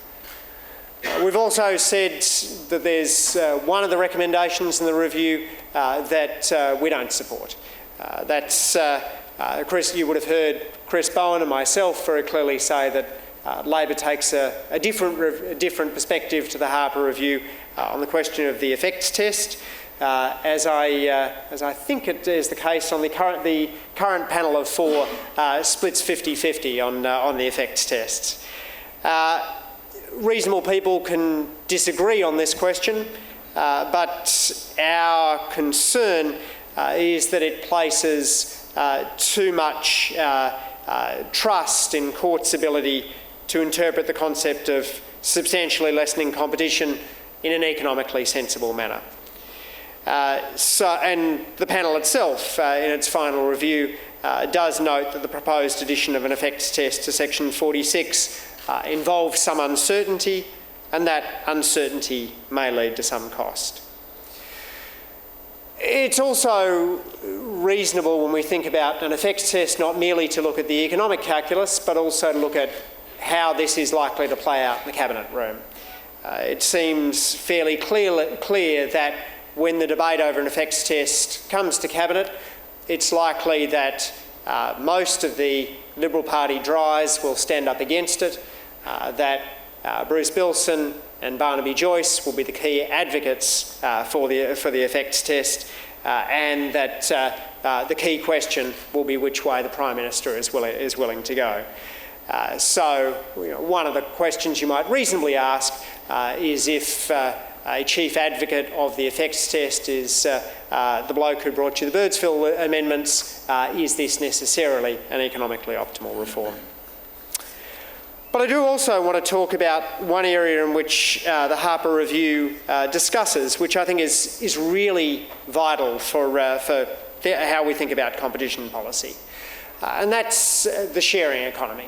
We've also said that there's one of the recommendations in the review that we don't support. That's Chris, you would have heard Chris Bowen and myself very clearly say that Labor takes a different perspective to the Harper Review on the question of the effects test, as I think it is the case on the current panel of four splits 50-50 on the effects tests. Reasonable people can disagree on this question, but our concern is that it places too much trust in courts' ability to interpret the concept of substantially lessening competition in an economically sensible manner. And the panel itself, in its final review, does note that the proposed addition of an effects test to section 46 involves some uncertainty, and that uncertainty may lead to some cost. It's also reasonable when we think about an effects test not merely to look at the economic calculus, but also to look at how this is likely to play out in the cabinet room. It seems fairly clear that when the debate over an effects test comes to cabinet, it's likely that most of the Liberal Party dries will stand up against it, that Bruce Bilson and Barnaby Joyce will be the key advocates for the effects test, and that the key question will be which way the Prime Minister is willing to go. One of the questions you might reasonably ask is if a chief advocate of the effects test is the bloke who brought you the Birdsville amendments, is this necessarily an economically optimal reform? But I do also want to talk about one area in which the Harper Review discusses, which I think is really vital for how we think about competition policy, and that's the sharing economy.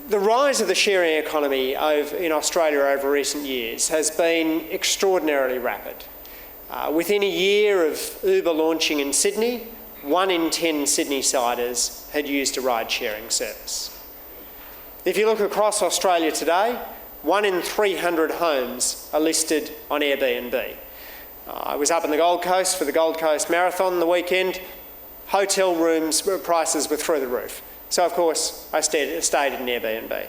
The rise of the sharing economy in Australia over recent years has been extraordinarily rapid. Within a year of Uber launching in Sydney, 1 in 10 Sydney-siders had used a ride-sharing service. If you look across Australia today, 1 in 300 homes are listed on Airbnb. I was up in the Gold Coast for the Gold Coast Marathon the weekend. Hotel rooms prices were through the roof. So, of course, I stayed in Airbnb.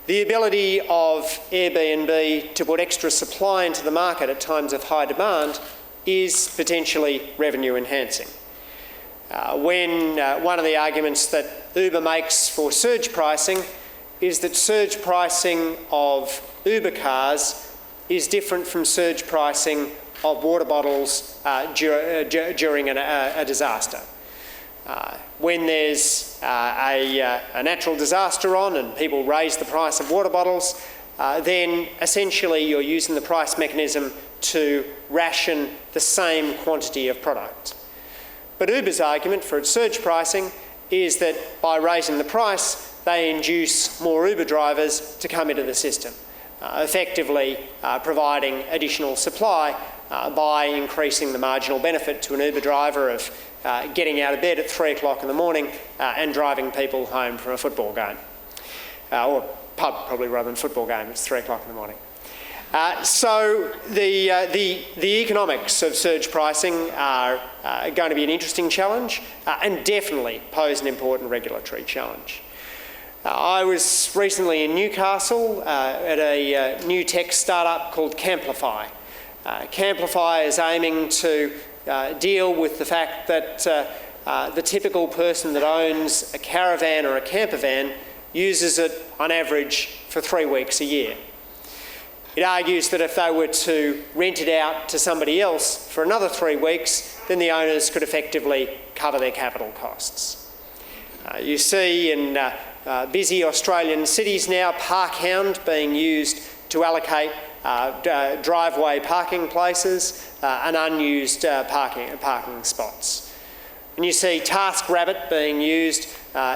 The ability of Airbnb to put extra supply into the market at times of high demand is potentially revenue enhancing. One of the arguments that Uber makes for surge pricing is that surge pricing of Uber cars is different from surge pricing of water bottles during a disaster. When there's a natural disaster on and people raise the price of water bottles, then essentially you're using the price mechanism to ration the same quantity of product. But Uber's argument for its surge pricing is that by raising the price, they induce more Uber drivers to come into the system, effectively providing additional supply by increasing the marginal benefit to an Uber driver of getting out of bed at 3 o'clock in the morning and driving people home from a football game. Or pub, probably, rather than football game. It's 3 o'clock in the morning. So the economics of surge pricing are going to be an interesting challenge and definitely pose an important regulatory challenge. I was recently in Newcastle at a new tech startup called Camplify. Camplify is aiming to deal with the fact that the typical person that owns a caravan or a camper van uses it on average for 3 weeks a year. It argues that if they were to rent it out to somebody else for another 3 weeks, then the owners could effectively cover their capital costs. You see in busy Australian cities now, Parkhound being used to allocate driveway parking places and unused parking spots. And you see TaskRabbit being used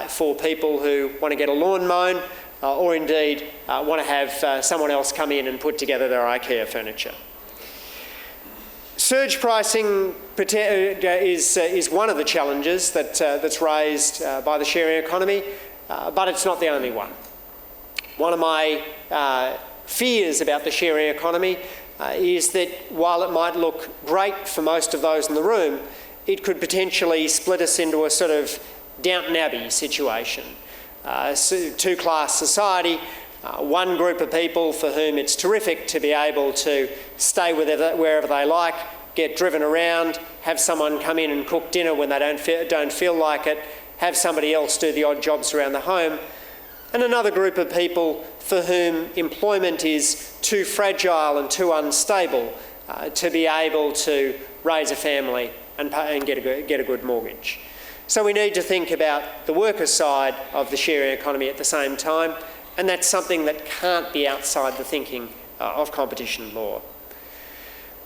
for people who want to get a lawn mown or indeed want to have someone else come in and put together their IKEA furniture. Surge pricing is one of the challenges that's raised by the sharing economy, but it's not the only one. One of my fears about the sharing economy is that while it might look great for most of those in the room, it could potentially split us into a sort of Downton Abbey situation. Two-class society, one group of people for whom it's terrific to be able to stay wherever they like, get driven around, have someone come in and cook dinner when they don't feel like it, have somebody else do the odd jobs around the home, and another group of people for whom employment is too fragile and too unstable to be able to raise a family and get a good mortgage. So we need to think about the worker side of the sharing economy at the same time, and that's something that can't be outside the thinking of competition law.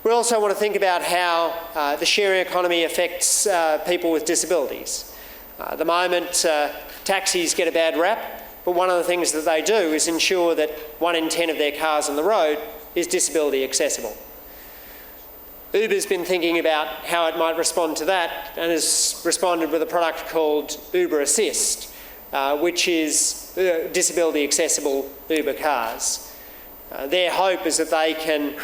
We also want to think about how the sharing economy affects people with disabilities. At the moment, taxis get a bad rap, but one of the things that they do is ensure that 1 in 10 of their cars on the road is disability accessible. Uber's been thinking about how it might respond to that and has responded with a product called Uber Assist, which is disability accessible Uber cars. Their hope is that they can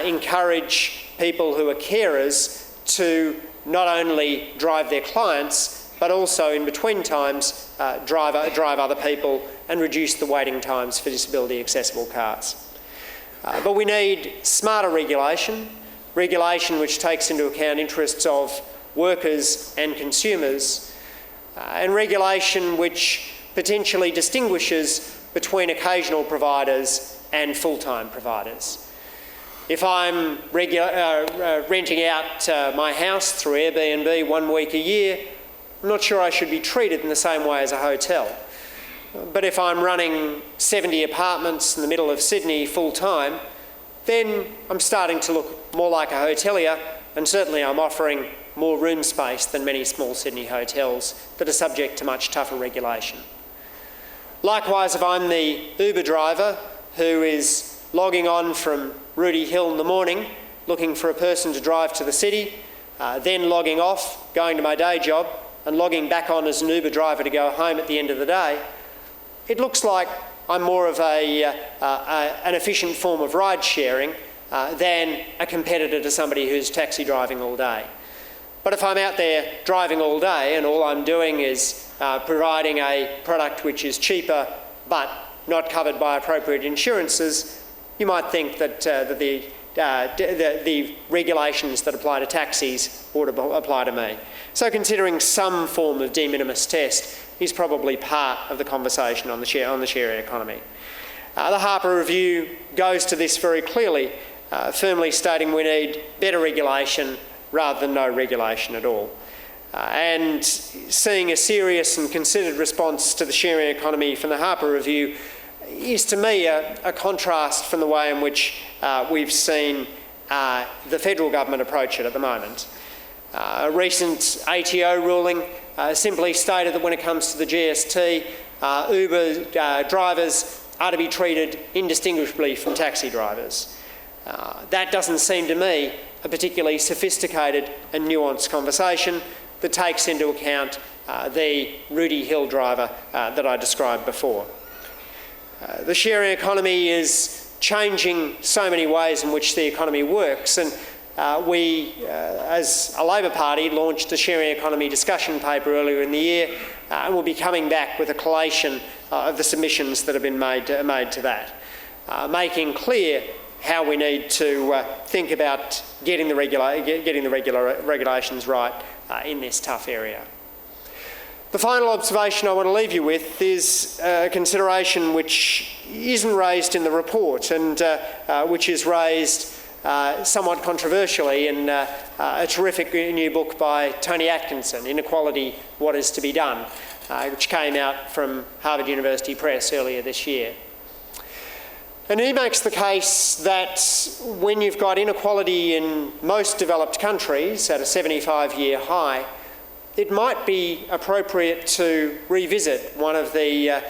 encourage people who are carers to not only drive their clients, but also in between times drive other people and reduce the waiting times for disability accessible cars. But we need smarter regulation which takes into account interests of workers and consumers, and regulation which potentially distinguishes between occasional providers and full-time providers. If I'm renting out my house through Airbnb 1 week a year, I'm not sure I should be treated in the same way as a hotel. But if I'm running 70 apartments in the middle of Sydney full-time, then I'm starting to look more like a hotelier, and certainly I'm offering more room space than many small Sydney hotels that are subject to much tougher regulation. Likewise, if I'm the Uber driver who is logging on from Rooty Hill in the morning, looking for a person to drive to the city, then logging off, going to my day job, and logging back on as an Uber driver to go home at the end of the day, it looks like I'm more of an efficient form of ride sharing than a competitor to somebody who's taxi driving all day. But if I'm out there driving all day and all I'm doing is providing a product which is cheaper but not covered by appropriate insurances, you might think that the regulations that apply to taxis ought to apply to me. So considering some form of de minimis test is probably part of the conversation on the sharing economy. The Harper Review goes to this very clearly, firmly stating we need better regulation rather than no regulation at all. And seeing a serious and considered response to the sharing economy from the Harper Review is to me a contrast from the way in which we've seen the federal government approach it at the moment. A recent ATO ruling simply stated that when it comes to the GST, Uber drivers are to be treated indistinguishably from taxi drivers. That doesn't seem to me a particularly sophisticated and nuanced conversation that takes into account the Rooty Hill driver that I described before. The sharing economy is changing so many ways in which the economy works, and we, as a Labor Party, launched a sharing economy discussion paper earlier in the year, and we'll be coming back with a collation of the submissions that have been made to that, making clear how we need to think about getting the regulations right in this tough area. The final observation I want to leave you with is a consideration which isn't raised in the report and which is raised somewhat controversially in a terrific new book by Tony Atkinson, Inequality, What Is to Be Done, which came out from Harvard University Press earlier this year. And he makes the case that when you've got inequality in most developed countries at a 75-year high, it might be appropriate to revisit one of the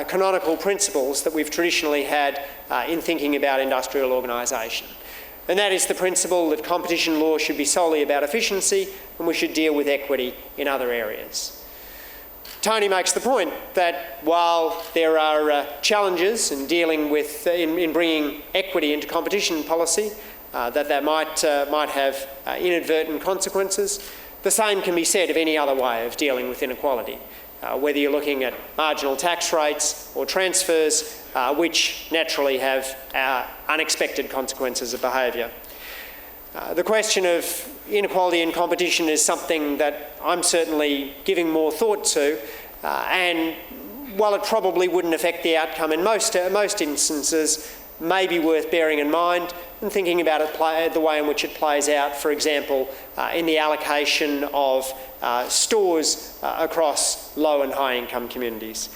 canonical principles that we've traditionally had in thinking about industrial organisation. And that is the principle that competition law should be solely about efficiency and we should deal with equity in other areas. Tony makes the point that while there are challenges in dealing with, in bringing equity into competition policy, that might have inadvertent consequences, the same can be said of any other way of dealing with inequality, whether you're looking at marginal tax rates or transfers, which naturally have unexpected consequences of behaviour. The question of inequality in competition is something that I'm certainly giving more thought to, and while it probably wouldn't affect the outcome in most instances, may be worth bearing in mind and thinking about it the way in which it plays out, for example, in the allocation of stores across low and high income communities.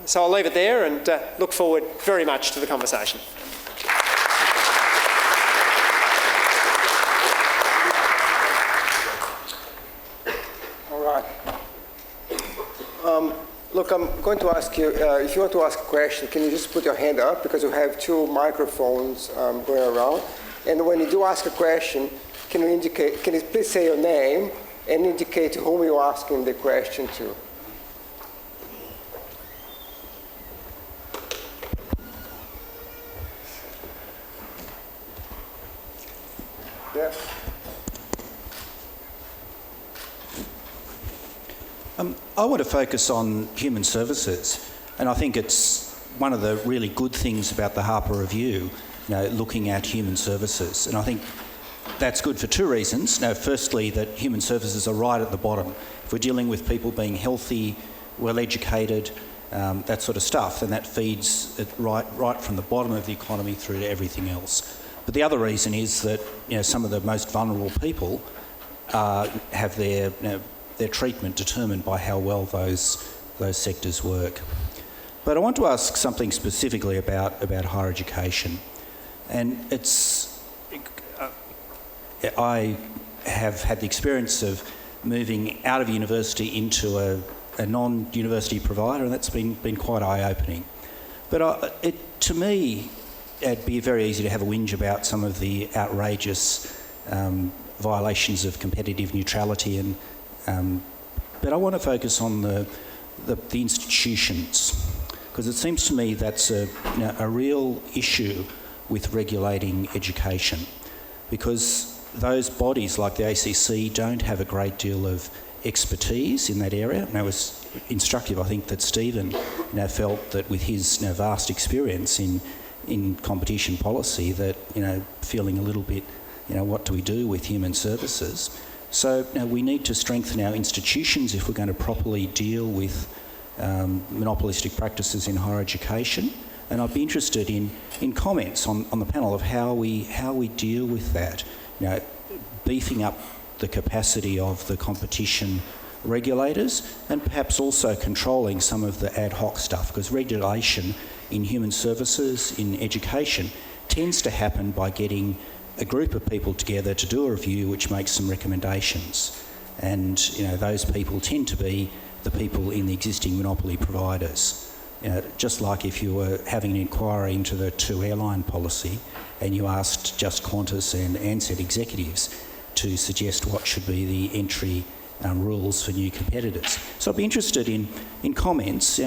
So I'll leave it there and look forward very much to the conversation. All right. Look, I'm going to ask you, if you want to ask a question, can you just put your hand up, because we have two microphones going around. And when you do ask a question, can you please say your name and indicate to whom you're asking the question to? Yeah. I want to focus on human services, and I think it's one of the really good things about the Harper Review, looking at human services. And I think that's good for two reasons. Firstly, that human services are right at the bottom. If we're dealing with people being healthy, well educated, that sort of stuff, and that feeds it right from the bottom of the economy through to everything else. But the other reason is that some of the most vulnerable people have their treatment determined by how well those sectors work. But I want to ask something specifically about higher education, and I have had the experience of moving out of university into a non-university provider, and that's been quite eye-opening. But to me, it'd be very easy to have a whinge about some of the outrageous violations of competitive neutrality, but I want to focus on the institutions, because it seems to me that's a real issue with regulating education, because those bodies like the ACC don't have a great deal of expertise in that area. And it was instructive, I think, that Stephen felt that with his vast experience in competition policy, that feeling a little bit, what do we do with human services? So we need to strengthen our institutions if we're going to properly deal with monopolistic practices in higher education. And I'd be interested in comments on the panel of how we deal with that. Beefing up the capacity of the competition regulators, and perhaps also controlling some of the ad hoc stuff, because regulation in human services, in education, tends to happen by getting a group of people together to do a review which makes some recommendations. And those people tend to be the people in the existing monopoly providers. Just like if you were having an inquiry into the 2 airline policy and you asked just Qantas and Ansett executives to suggest what should be the entry rules for new competitors. So I'd be interested in comments,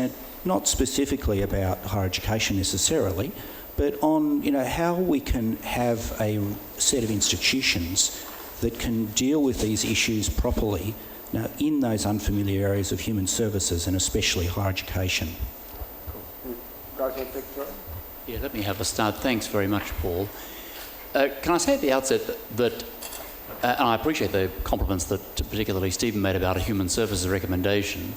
not specifically about higher education necessarily, but on how we can have a set of institutions that can deal with these issues properly in those unfamiliar areas of human services, and especially higher education. Yeah, let me have a start. Thanks very much, Paul. Can I say at the outset that and I appreciate the compliments that particularly Stephen made about a human services recommendation.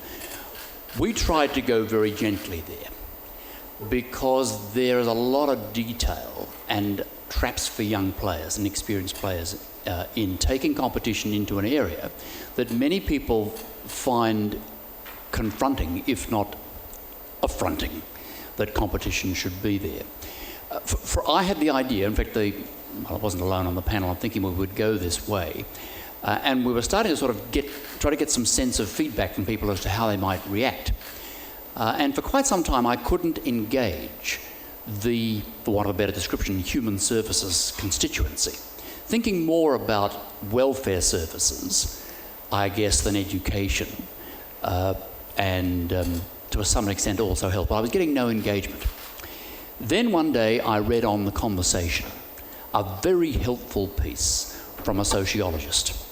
We tried to go very gently there, because there is a lot of detail and traps for young players and experienced players in taking competition into an area that many people find confronting, if not affronting, that competition should be there. I had the idea, in fact, I wasn't alone on the panel, I'm thinking we would go this way, and we were starting to sort of try to get some sense of feedback from people as to how they might react. And for quite some time I couldn't engage the, for want of a better description, human services constituency, thinking more about welfare services, I guess, than education, and to some extent also health, but I was getting no engagement. Then one day I read on The Conversation a very helpful piece from a sociologist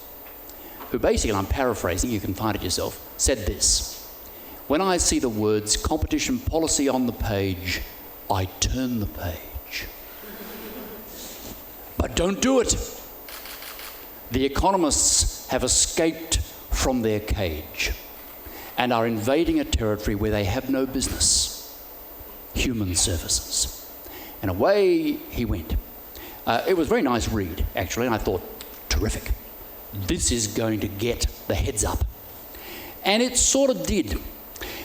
who basically, and I'm paraphrasing, you can find it yourself, said this: "When I see the words competition policy on the page, I turn the page. But don't do it. The economists have escaped from their cage and are invading a territory where they have no business. Human services." And away he went. It was a very nice read, actually, and I thought, terrific. This is going to get the heads up. And it sort of did.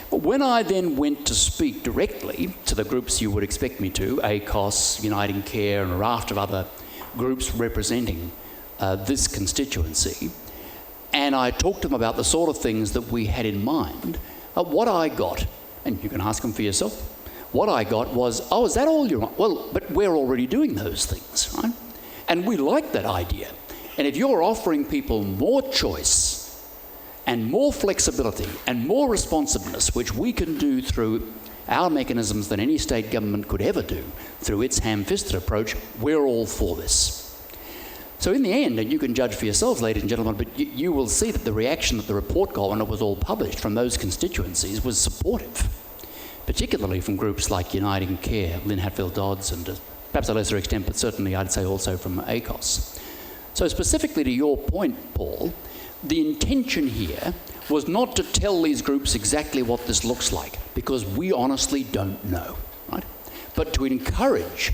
But when I then went to speak directly to the groups you would expect me to, ACOS, Uniting Care, and a raft of other groups representing this constituency, and I talked to them about the sort of things that we had in mind, what I got, and you can ask them for yourself, what I got was, "Oh, is that all you want?" Well, but we're already doing those things, right? And we like that idea. And if you're offering people more choice and more flexibility and more responsiveness, which we can do through our mechanisms than any state government could ever do through its ham-fisted approach, we're all for this. So in the end, and you can judge for yourselves, ladies and gentlemen, but you will see that the reaction that the report got when it was all published from those constituencies was supportive, particularly from groups like Uniting Care, Lynn Hatfield-Dodds, and perhaps a lesser extent, but certainly I'd say also from ACOS. So specifically to your point, Paul, the intention here was not to tell these groups exactly what this looks like, because we honestly don't know, right? But to encourage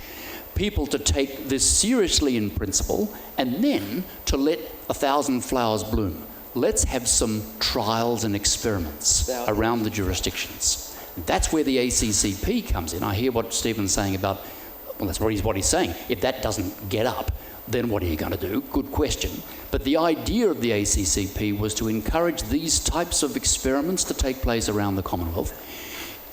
people to take this seriously in principle and then to let 1,000 flowers bloom. Let's have some trials and experiments around the jurisdictions. That's where the ACCP comes in. I hear what Stephen's saying about, well, that's what he's saying. If that doesn't get up, then what are you going to do? Good question. But the idea of the ACCP was to encourage these types of experiments to take place around the Commonwealth,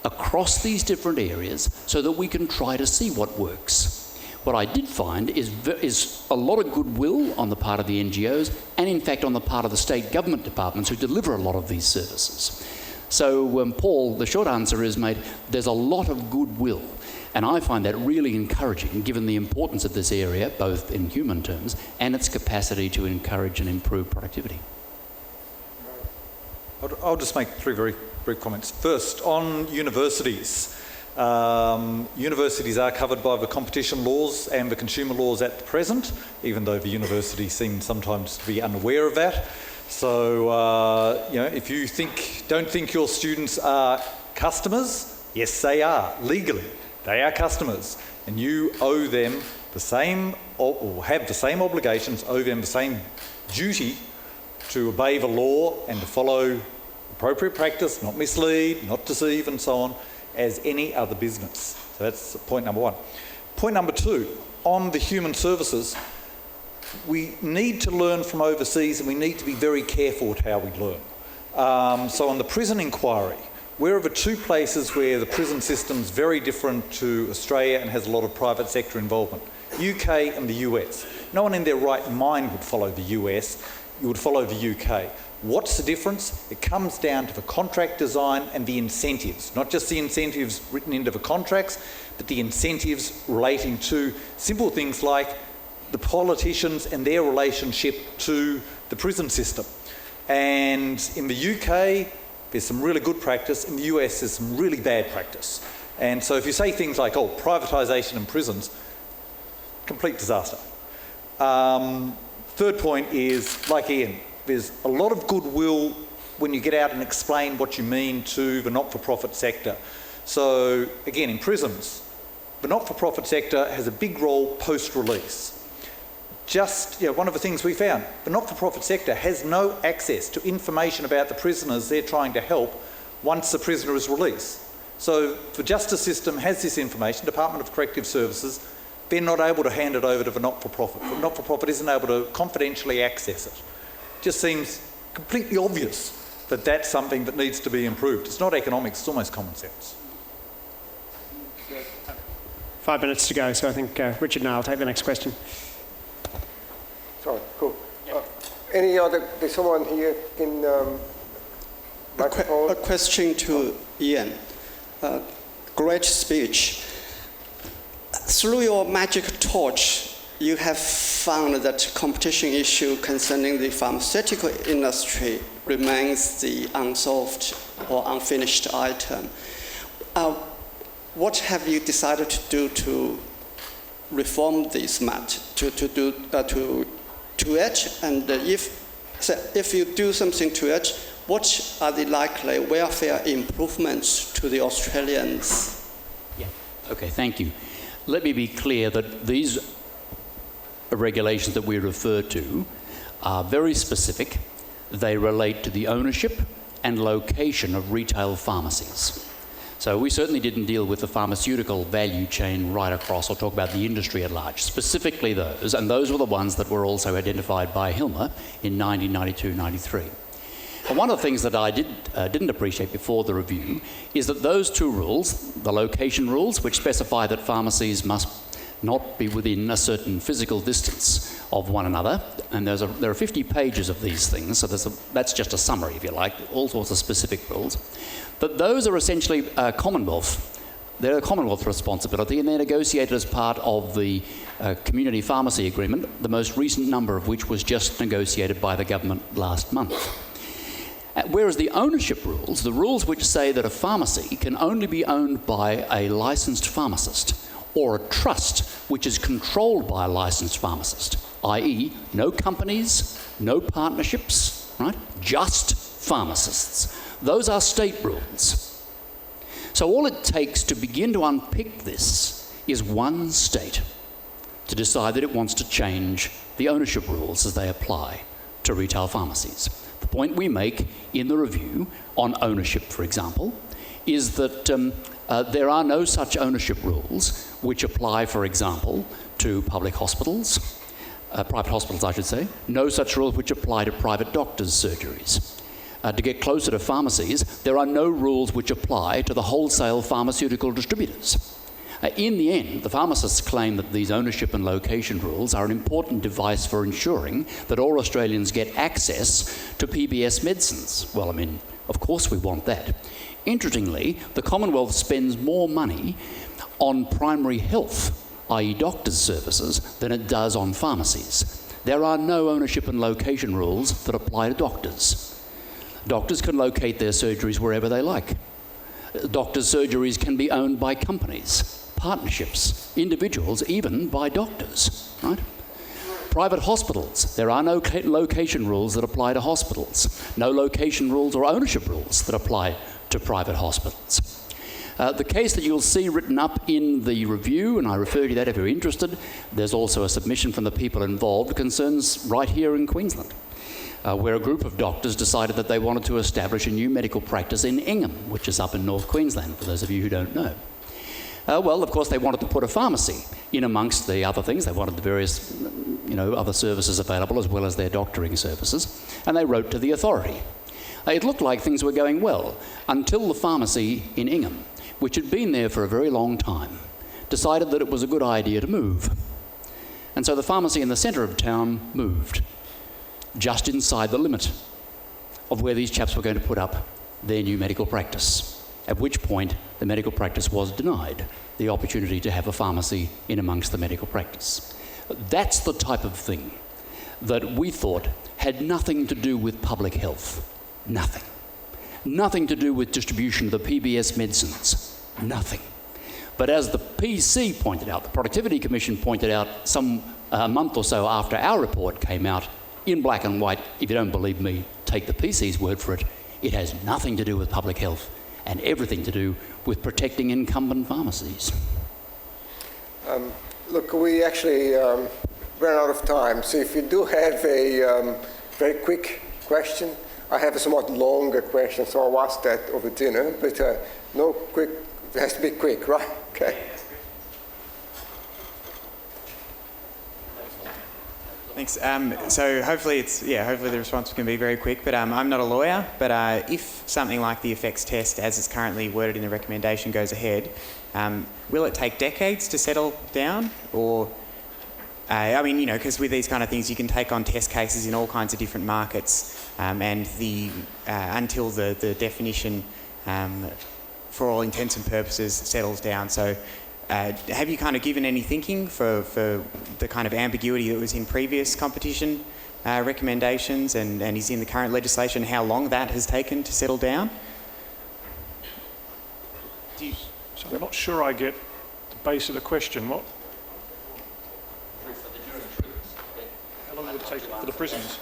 across these different areas, so that we can try to see what works. What I did find is a lot of goodwill on the part of the NGOs, and in fact on the part of the state government departments who deliver a lot of these services. So, Paul, the short answer is, mate, there's a lot of goodwill. And I find that really encouraging, given the importance of this area, both in human terms and its capacity to encourage and improve productivity. I'll just make three very brief comments. First, on universities. Universities are covered by the competition laws and the consumer laws at the present, even though the university seems sometimes to be unaware of that. So, if you don't think your students are customers, yes, they are, legally. They are customers, and you owe them the same, or have the same obligations, owe them the same duty to obey the law and to follow appropriate practice, not mislead, not deceive, and so on, as any other business. So that's point number one. Point number two, on the human services, we need to learn from overseas, and we need to be very careful at how we learn. So on the prison inquiry, we're the two places where the prison system's very different to Australia and has a lot of private sector involvement. UK and the US. No one in their right mind would follow the US, you would follow the UK. What's the difference? It comes down to the contract design and the incentives. Not just the incentives written into the contracts, but the incentives relating to simple things like the politicians and their relationship to the prison system. And in the UK, there's some really good practice. In the US, there's some really bad practice. And so if you say things like, oh, privatisation in prisons, complete disaster. Third point is, like Ian, there's a lot of goodwill when you get out and explain what you mean to the not-for-profit sector. So, again, in prisons, the not-for-profit sector has a big role post-release. One of the things we found, the not-for-profit sector has no access to information about the prisoners they're trying to help once the prisoner is released. So the justice system has this information, Department of Corrective Services, they're not able to hand it over to the not-for-profit. The not-for-profit isn't able to confidentially access it. Just seems completely obvious that that's something that needs to be improved. It's not economics, it's almost common sense. 5 minutes to go, so I think Richard and I will take the next question. Sorry, cool. There's someone here in microphone? A question to Ian. Great speech. Through your magic torch, you have found that competition issue concerning the pharmaceutical industry remains the unsolved or unfinished item. What have you decided to do to reform this matter, to it? And if you do something to it, what are the likely welfare improvements to the Australians? Yeah. Okay, thank you. Let me be clear that these regulations that we refer to are very specific. They relate to the ownership and location of retail pharmacies. So we certainly didn't deal with the pharmaceutical value chain right across, or talk about the industry at large, specifically those, and those were the ones that were also identified by Hilmer in 1992-93. And one of the things that I didn't appreciate before the review is that those two rules, the location rules, which specify that pharmacies must not be within a certain physical distance of one another, and there are 50 pages of these things, so that's just a summary, if you like, all sorts of specific rules. But those are essentially Commonwealth. They're a Commonwealth responsibility, and they're negotiated as part of the Community Pharmacy Agreement, the most recent number of which was just negotiated by the government last month. Whereas the ownership rules, the rules which say that a pharmacy can only be owned by a licensed pharmacist or a trust which is controlled by a licensed pharmacist, i.e. no companies, no partnerships, right? Just pharmacists. Those are state rules. So all it takes to begin to unpick this is one state to decide that it wants to change the ownership rules as they apply to retail pharmacies. The point we make in the review on ownership, for example, is that there are no such ownership rules which apply, for example, to public hospitals, private hospitals I should say, no such rules which apply to private doctors' surgeries. To get closer to pharmacies, there are no rules which apply to the wholesale pharmaceutical distributors. In the end, the pharmacists claim that these ownership and location rules are an important device for ensuring that all Australians get access to PBS medicines. Well, I mean, of course we want that. Interestingly, the Commonwealth spends more money on primary health, i.e. doctors' services, than it does on pharmacies. There are no ownership and location rules that apply to doctors. Doctors can locate their surgeries wherever they like. Doctors' surgeries can be owned by companies, partnerships, individuals, even by doctors, right? Private hospitals, there are no location rules that apply to hospitals, no location rules or ownership rules that apply to private hospitals. The case that you'll see written up in the review, and I refer you to that if you're interested, there's also a submission from the people involved, concerns right here in Queensland, where a group of doctors decided that they wanted to establish a new medical practice in Ingham, which is up in North Queensland, for those of you who don't know. Well, of course, they wanted to put a pharmacy in amongst the other things. They wanted the various, other services available as well as their doctoring services, and they wrote to the authority. It looked like things were going well until the pharmacy in Ingham, which had been there for a very long time, decided that it was a good idea to move. And so the pharmacy in the centre of town moved, just inside the limit of where these chaps were going to put up their new medical practice, at which point the medical practice was denied the opportunity to have a pharmacy in amongst the medical practice. That's the type of thing that we thought had nothing to do with public health. Nothing. Nothing to do with distribution of the PBS medicines. Nothing. But as the PC pointed out, the Productivity Commission pointed out some month or so after our report came out, in black and white, if you don't believe me, take the PC's word for it, it has nothing to do with public health and everything to do with protecting incumbent pharmacies. Look, we actually ran out of time, so if you do have a very quick question, I have a somewhat longer question, so I'll ask that over dinner, but no quick, it has to be quick, right? Okay. Thanks. So hopefully hopefully the response can be very quick, but I'm not a lawyer, but if something like the effects test, as it's currently worded in the recommendation, goes ahead, will it take decades to settle down? Or, because with these kind of things, you can take on test cases in all kinds of different markets, and until the definition, for all intents and purposes, settles down. So have you kind of given any thinking for the kind of ambiguity that was in previous competition recommendations and is in the current legislation, how long that has taken to settle down? So I'm not sure I get the base of the question. What? How long would it take for the prisons?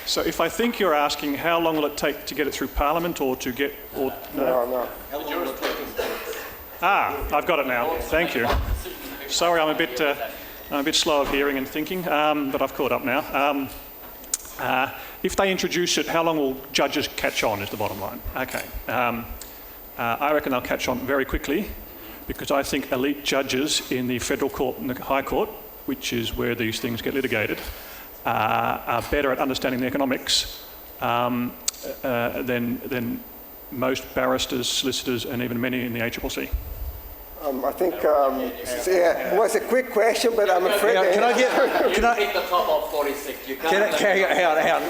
So if I think you're asking how long will it take to get it through Parliament or to get... No. How long will it take? I've got it now. Thank you. Sorry, I'm a bit slow of hearing and thinking, but I've caught up now. If they introduce it, how long will judges catch on is the bottom line. Okay. I reckon they'll catch on very quickly because I think elite judges in the Federal Court and the High Court, which is where these things get litigated, are better at understanding the economics than most barristers, solicitors, and even many in the ACCC. I think, it was a quick question, but I'm afraid... Can I pick the top of 46. You can't... Hang on.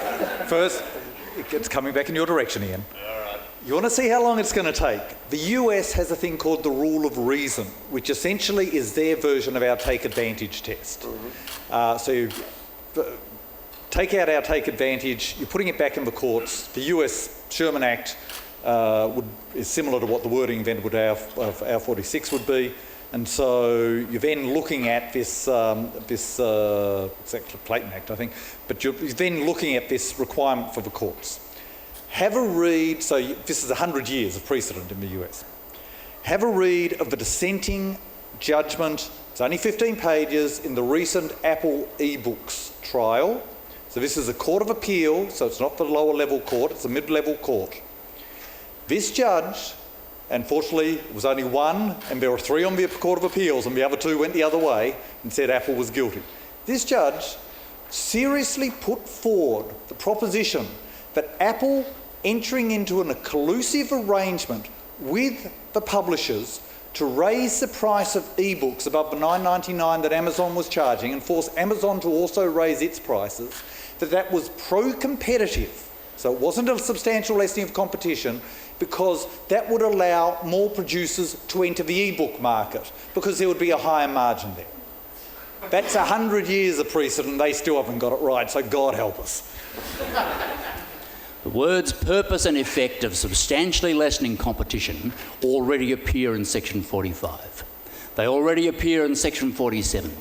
First, it's coming back in your direction, Ian. All right. You want to see how long it's going to take? The US has a thing called the rule of reason, which essentially is their version of our take advantage test. Mm-hmm. So you take out our take advantage, you're putting it back in the courts. The US Sherman Act is similar to what the wording of our 46 would be. And so you're then looking at this, it's actually Clayton Act, I think, but you're then looking at this requirement for the courts. Have a read, so this is 100 years of precedent in the US. Have a read of the dissenting judgment, it's only 15 pages, in the recent Apple eBooks trial. So this is a court of appeal, so it's not the lower level court, it's a mid-level court. This judge, unfortunately, it was only one, and there were 3 on the Court of Appeals, and the other 2 went the other way and said Apple was guilty. This judge seriously put forward the proposition that Apple entering into an collusive arrangement with the publishers to raise the price of ebooks above the $9.99 that Amazon was charging and force Amazon to also raise its prices, that was pro-competitive. So it wasn't a substantial lessening of competition, because that would allow more producers to enter the ebook market, because there would be a higher margin there. That's 100 years of precedent, they still haven't got it right, so God help us. The words purpose and effect of substantially lessening competition already appear in section 45. They already appear in section 47.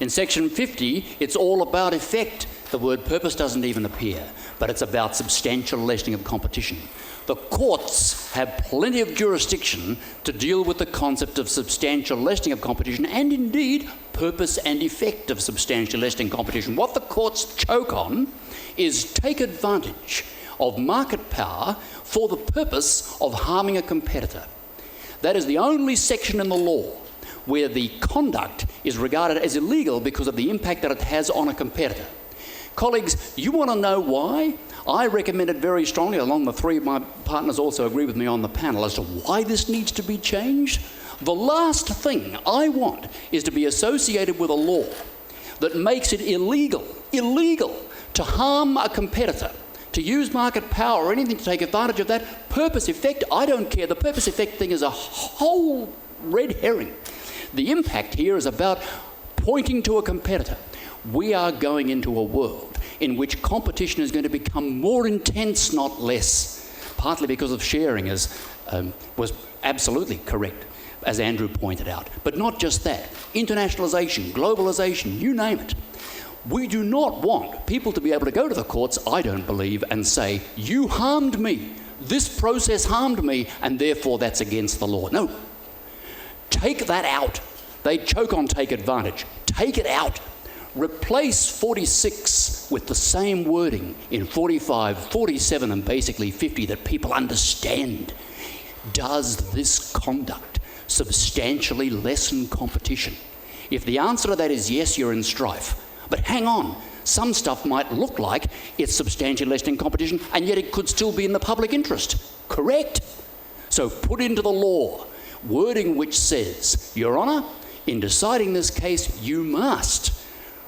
In section 50, it's all about effect. The word purpose doesn't even appear, but it's about substantial lessening of competition. The courts have plenty of jurisdiction to deal with the concept of substantial lessening of competition, and indeed purpose and effect of substantial lessening competition. What the courts choke on is take advantage of market power for the purpose of harming a competitor. That is the only section in the law where the conduct is regarded as illegal because of the impact that it has on a competitor. Colleagues, you want to know why? I recommended very strongly, along the 3 of my partners also agree with me on the panel, as to why this needs to be changed. The last thing I want is to be associated with a law that makes it illegal to harm a competitor, to use market power or anything to take advantage of that. Purpose effect, I don't care. The purpose effect thing is a whole red herring. The impact here is about pointing to a competitor. We are going into a world in which competition is going to become more intense, not less, partly because of sharing, as was absolutely correct, as Andrew pointed out. But not just that. Internationalisation, globalisation, you name it. We do not want people to be able to go to the courts, I don't believe, and say, you harmed me, this process harmed me, and therefore that's against the law. No. Take that out. They choke on take advantage. Take it out. Replace 46 with the same wording in 45, 47 and basically 50 that people understand. Does this conduct substantially lessen competition? If the answer to that is yes, you're in strife. But hang on, some stuff might look like it's substantially lessening competition and yet it could still be in the public interest. Correct? So put into the law wording which says, Your Honour, in deciding this case, you must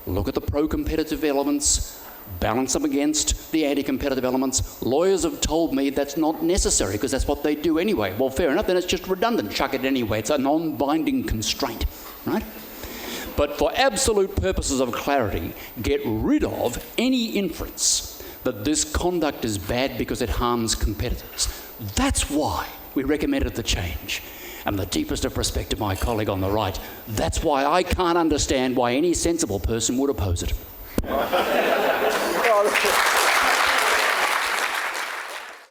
look at the pro-competitive elements, balance them against the anti-competitive elements. Lawyers have told me that's not necessary because that's what they do anyway. Well, fair enough, then it's just redundant. Chuck it anyway. It's a non-binding constraint, right? But for absolute purposes of clarity, get rid of any inference that this conduct is bad because it harms competitors. That's why we recommended the change. And the deepest of respect to my colleague on the right, that's why I can't understand why any sensible person would oppose it.